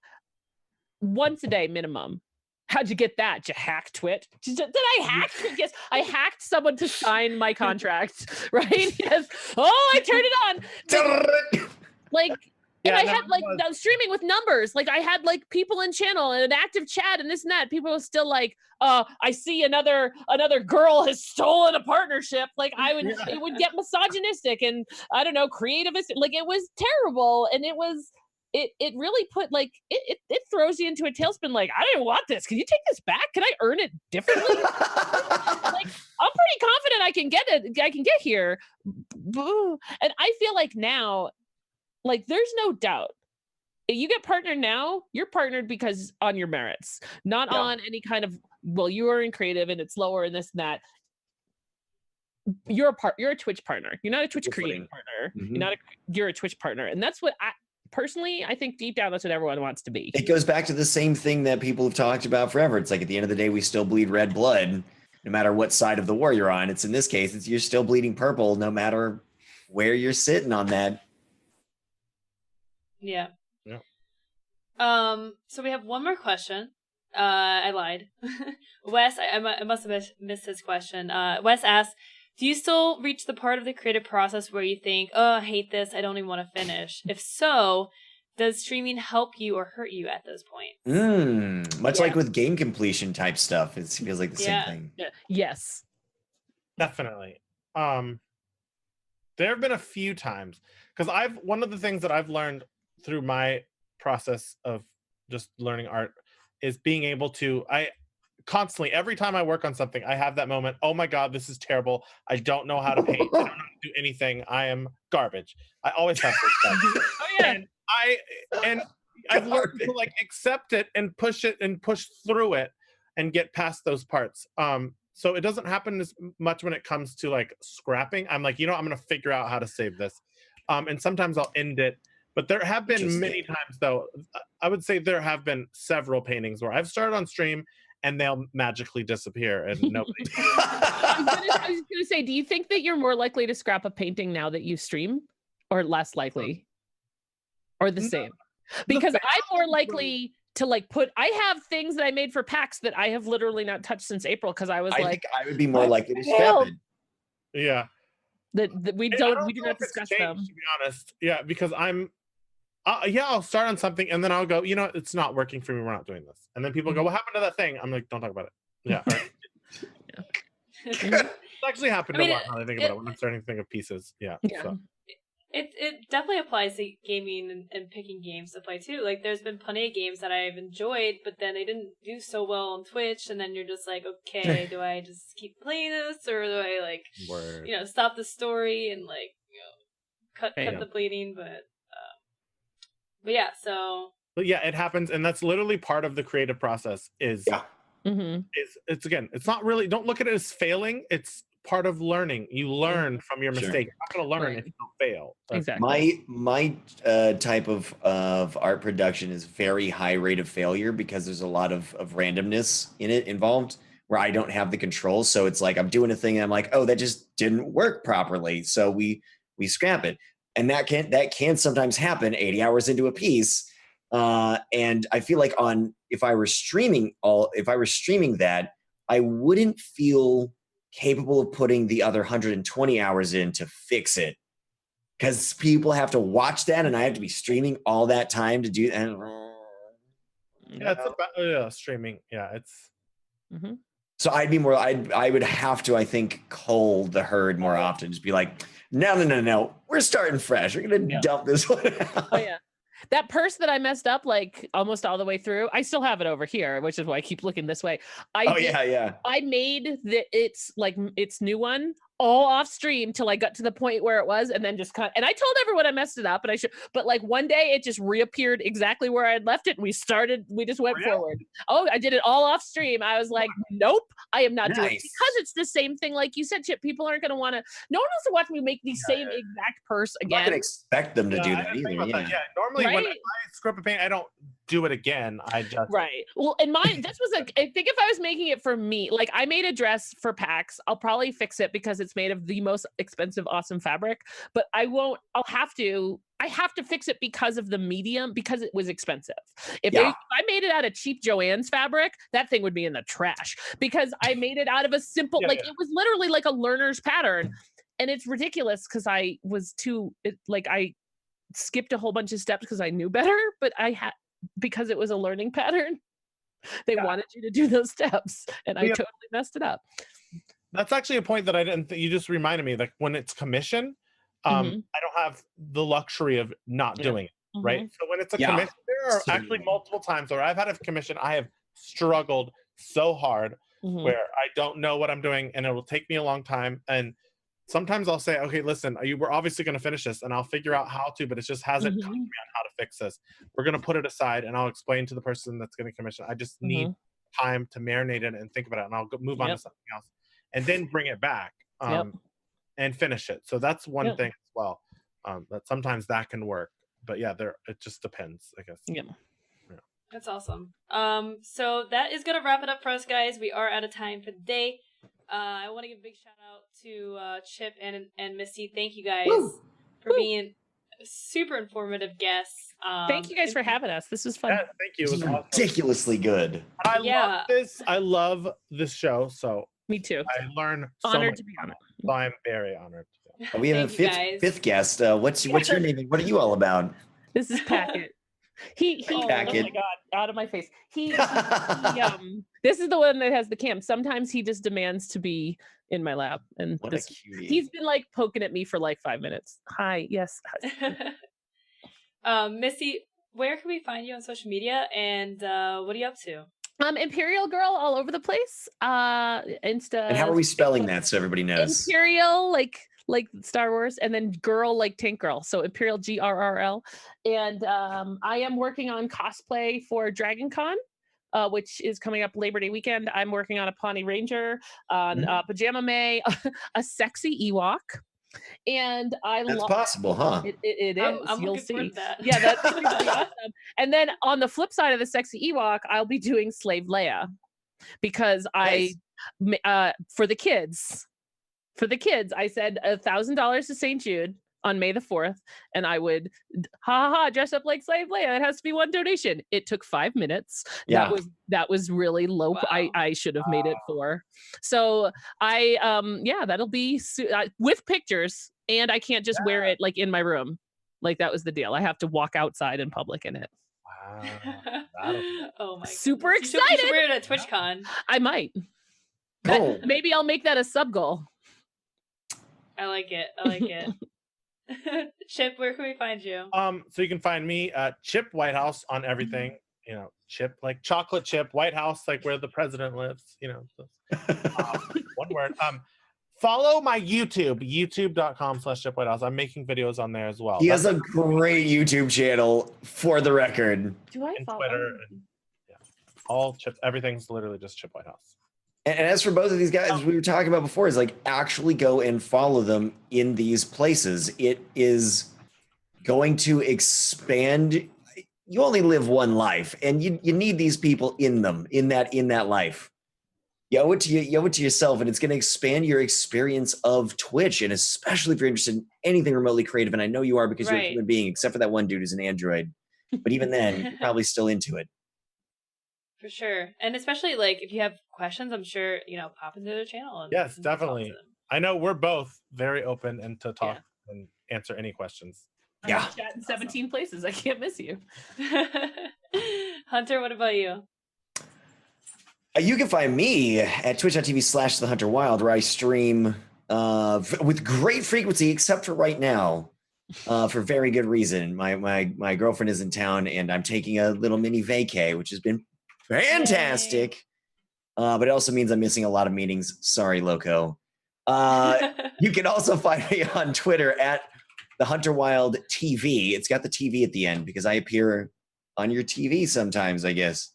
once a day minimum. How'd you get that? Did you hack Twit? Did I hack? Yes, I hacked someone to sign my contract. Right? Yes. Oh, I turned it on. Like. And I had streaming with numbers. Like I had like people in channel and an active chat and this and that. People were still like, I see another girl has stolen a partnership. Like it would get misogynistic and I don't know, creativist. Like it was terrible. And it really put like, it throws you into a tailspin. Like, I didn't want this. Can you take this back? Can I earn it differently? Like, I'm pretty confident I can get it. I can get here. And I feel like now, like, there's no doubt. If you get partnered now, you're partnered because on your merits, not on any kind of, well, you are in creative and it's lower and this and that. You're a Twitch partner. You're not a Twitch creative partner. You're a Twitch partner. And that's what I think deep down, that's what everyone wants to be. It goes back to the same thing that people have talked about forever. It's like at the end of the day, we still bleed red blood, no matter what side of the war you're on. It's in this case, you're still bleeding purple, no matter where you're sitting on that. Yeah. So we have one more question. I lied. Wes, I must have missed his question. Wes asked, do you still reach the part of the creative process where you think, oh, I hate this, I don't even want to finish? If so, does streaming help you or hurt you at those points? Much like with game completion type stuff, it feels like the same thing. Yeah. Yes. Definitely. There have been a few times, because one of the things that I've learned through my process of just learning art is being able to, constantly, every time I work on something, I have that moment, oh my God, this is terrible. I don't know how to paint. I don't know how to do anything. I am garbage. I always have this stuff. And I've learned to like accept it and push through it and get past those parts. So it doesn't happen as much when it comes to like scrapping. I'm like, I'm going to figure out how to save this. And sometimes I'll end it. But there have been many times, though, I would say there have been several paintings where I've started on stream and they'll magically disappear and nobody. I was going to say, do you think that you're more likely to scrap a painting now that you stream, or less likely, or the same? Because I'm more likely to like I have things that I made for packs that I have literally not touched since April because I think I would be more likely to scrap it. Yeah. That we do not discuss them. To be honest, yeah, because I'm Yeah, I'll start on something and then I'll go, you know, it's not working for me. We're not doing this. And then people go, what happened to that thing? I'm like, don't talk about it. Yeah. All right. It's actually happened a lot now that I think about it when I'm starting to think of pieces. Yeah. So. It definitely applies to gaming and picking games to play too. Like there's been plenty of games that I've enjoyed, but then they didn't do so well on Twitch, and then you're just like, okay, do I just keep playing this, or do I like, stop the story and like, cut the bleeding? But yeah, so. But yeah, it happens, and that's literally part of the creative process. Is it's again, it's not really. Don't look at it as failing. It's part of learning. You learn from your mistake. You're not going to learn if you don't fail. Exactly. My type of art production is very high rate of failure because there's a lot of randomness in it involved where I don't have the control. So it's like I'm doing a thing and I'm like, oh, that just didn't work properly. So we scrap it. And that can sometimes happen 80 hours into a piece. And I feel like if I were streaming that, I wouldn't feel capable of putting the other 120 hours in to fix it, because people have to watch that and I have to be streaming all that time to do that. Yeah, it's about streaming. Yeah, it's. So I would have to, I think, cull the herd more often. Just be like, no, we're starting fresh. We're gonna dump this one out. Oh yeah. That purse that I messed up like almost all the way through, I still have it over here, which is why I keep looking this way. I made its new one all off stream till I got to the point where it was, and then just cut. And I told everyone I messed it up, and but like one day it just reappeared exactly where I had left it, and we just went forward. Oh, I did it all off stream. I was like, nope, I am not doing it, because it's the same thing. Like you said, Chip, people aren't going to want to. No one wants to watch me make the same exact purse again. I'm not going to expect them to do that either. Yeah, normally when I script a paint, I don't do it again. I just Well, and mine, this was I think if I was making it for me, like I made a dress for PAX, I'll probably fix it because it's made of the most expensive, awesome fabric, but I have to fix it because of the medium, because it was expensive. If I made it out of cheap Joann's fabric, that thing would be in the trash, because I made it out of a simple, it was literally like a learner's pattern. And it's ridiculous because I skipped a whole bunch of steps because I knew better, but because it was a learning pattern, they wanted you to do those steps, and I totally messed it up. That's actually a point that I didn't you just reminded me, like when it's commission, I don't have the luxury of not doing it, right? So when it's a commission, there are actually multiple times where I've had a commission, I have struggled so hard where I don't know what I'm doing, and it will take me a long time. And sometimes I'll say, okay, listen, we're obviously going to finish this, and I'll figure out how to, but it just hasn't come to me on how to fix this. We're going to put it aside, and I'll explain to the person that's going to commission. I just need time to marinate it and think about it, and I'll move on to something else, and then bring it back and finish it. So that's one thing as well. That sometimes that can work, but it just depends, I guess. Yeah. That's awesome. So that is going to wrap it up for us, guys. We are out of time for the day. I want to give a big shout out to Chip and Misty. Thank you guys for being super informative guests. Thank you guys for having us. This was fun. Yeah, thank you. It was ridiculously good. I love this. I love this show. So me too. I learn. Honored to be on it. So I'm very honored. We have a fifth guest. What's your name? What are you all about? This is Packet. Oh my God, out of my face. This is the one that has the cam. Sometimes he just demands to be in my lap, and he's been like poking at me for like 5 minutes. Hi, yes. Missy, where can we find you on social media, and what are you up to? ImperialGrrl all over the place. Insta. And how are we spelling that so everybody knows? Imperial, like Star Wars, and then girl like Tank Girl. So Imperial GRRL. And I am working on cosplay for Dragon Con, which is coming up Labor Day weekend. I'm working on a Pawnee Ranger, on Pajama May, a sexy Ewok. And that's possible, huh? It is. I'm You'll looking see. for that. Yeah, that's going to be awesome. And then on the flip side of the sexy Ewok, I'll be doing Slave Leia, because for the kids, I said $1,000 to St. Jude on May the 4th, and I would dress up like Slave Leia. It has to be one donation. It took 5 minutes. Yeah. That was really low. Wow. I should have made it 4. So that'll be with pictures, and I can't just wear it like in my room. Like that was the deal. I have to walk outside in public in it. Wow. Oh my! Super goodness. You excited. should wear it at TwitchCon. I might. Cool. Maybe I'll make that a sub goal. I like it. I like it. Chip, where can we find you? So you can find me at ChipWhitehouse on everything. You know, chip like chocolate chip, White House like where the president lives. You know, one word. Follow my YouTube, youtube.com/ChipWhitehouse. I'm making videos on there as well. He has a great YouTube channel, for the record. Do I and follow? Twitter. And, yeah, all Chip. Everything's literally just Chip Whitehouse. And as for both of these guys, we were talking about before, is like actually go and follow them in these places. It is going to expand. You only live one life, and you need these people in that life. You owe it to yourself, and it's going to expand your experience of Twitch, and especially if you're interested in anything remotely creative. And I know you are because you're a human being, except for that one dude who's an android. But even then, you're probably still into it. For sure. And especially like if you have questions, I'm sure, pop into their channel. And Yes, definitely. I know we're both very open and to talk and answer any questions. Yeah. Chat in 17 places. I can't miss you. Hunter, what about you? You can find me at twitch.tv/TheHunterWild, where I stream with great frequency, except for right now, for very good reason. My girlfriend is in town, and I'm taking a little mini vacay, which has been fantastic. But it also means I'm missing a lot of meetings. Sorry, Lowco. You can also find me on Twitter at TheHunterWild TV. It's got the TV at the end because I appear on your TV sometimes, I guess.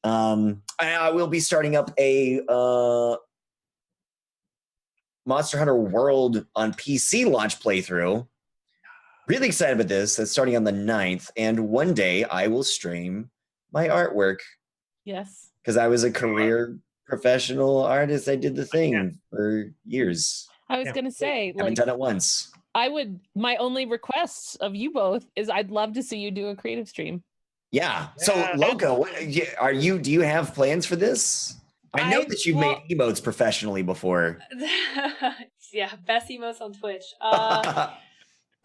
I will be starting up a Monster Hunter World on PC launch playthrough. Really excited about this. That's starting on the 9th. And one day I will stream my artwork. Yes. Because I was a career professional artist. I did the thing for years. I was going to say, I haven't done it once. My only request of you both is I'd love to see you do a creative stream. Yeah. So Lowco, do you have plans for this? I know that you've made emotes professionally before. Yeah, best emotes on Twitch. So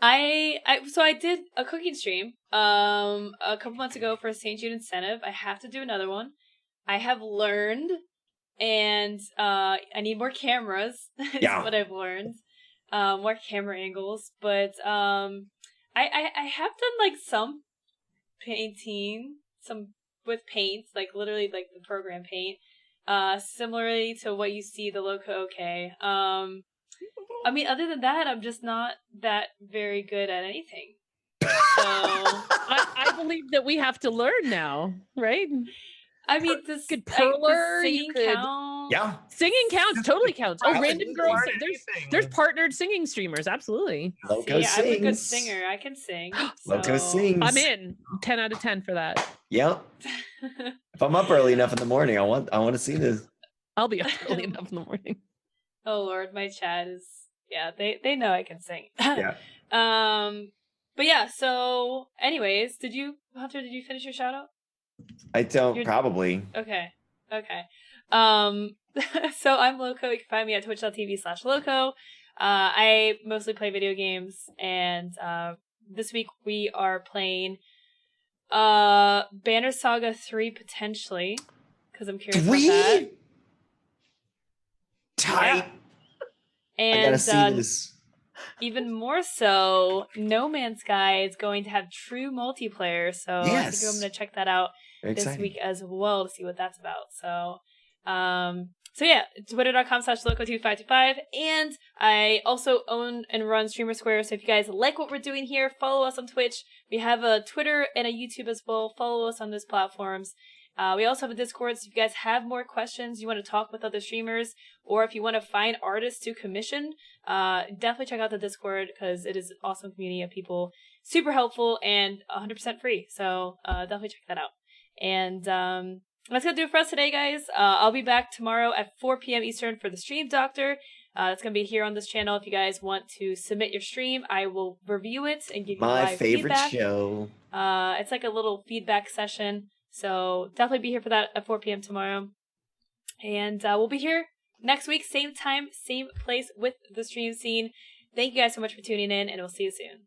I did a cooking stream a couple months ago for a St. Jude incentive. I have to do another one. I have learned, and I need more cameras. Is what I've learned. More camera angles, but I have done like some painting, some with paint, like literally like the program paint, similarly to what you see the Lowco. Okay. I mean, other than that, I'm just not that very good at anything. So I believe that we have to learn now, right? I mean, this could perler, singing count. Yeah, singing counts, totally counts. Oh, random girls. There's Anything. partnered singing streamers, absolutely. Lowco sings. I'm a good singer. I can sing. Lowco sings. I'm in 10 out of 10 for that. Yep. If I'm up early enough in the morning, I want to see this. I'll be up early enough in the morning. Oh Lord, my chat is they know I can sing. Yeah. But yeah. So, anyways, Hunter? Did you finish your shout out? I don't probably. Okay. So I'm Lowco. You can find me at twitch.tv/Lowco. I mostly play video games, and this week we are playing Banner Saga 3 potentially, because I'm curious about that. Tight. Yeah. And I gotta see this. Even more so, No Man's Sky is going to have true multiplayer, so I think I'm going to check that out this week as well to see what that's about. So yeah, twitter.com/Lowco2525, and I also own and run Streamer Square, so if you guys like what we're doing here, follow us on Twitch. We have a Twitter and a YouTube as well. Follow us on those platforms. We also have a Discord, so if you guys have more questions, you want to talk with other streamers, or if you want to find artists to commission, definitely check out the Discord, because it is an awesome community of people, super helpful, and 100% free, so definitely check that out. And that's going to do it for us today, guys. I'll be back tomorrow at 4 p.m. Eastern for the Stream Doctor. That's going to be here on this channel. If you guys want to submit your stream, I will review it and give you my favorite feedback. show. It's like a little feedback session. So definitely be here for that at 4 p.m. tomorrow. And we'll be here next week, same time, same place with the stream scene. Thank you guys so much for tuning in, and we'll see you soon.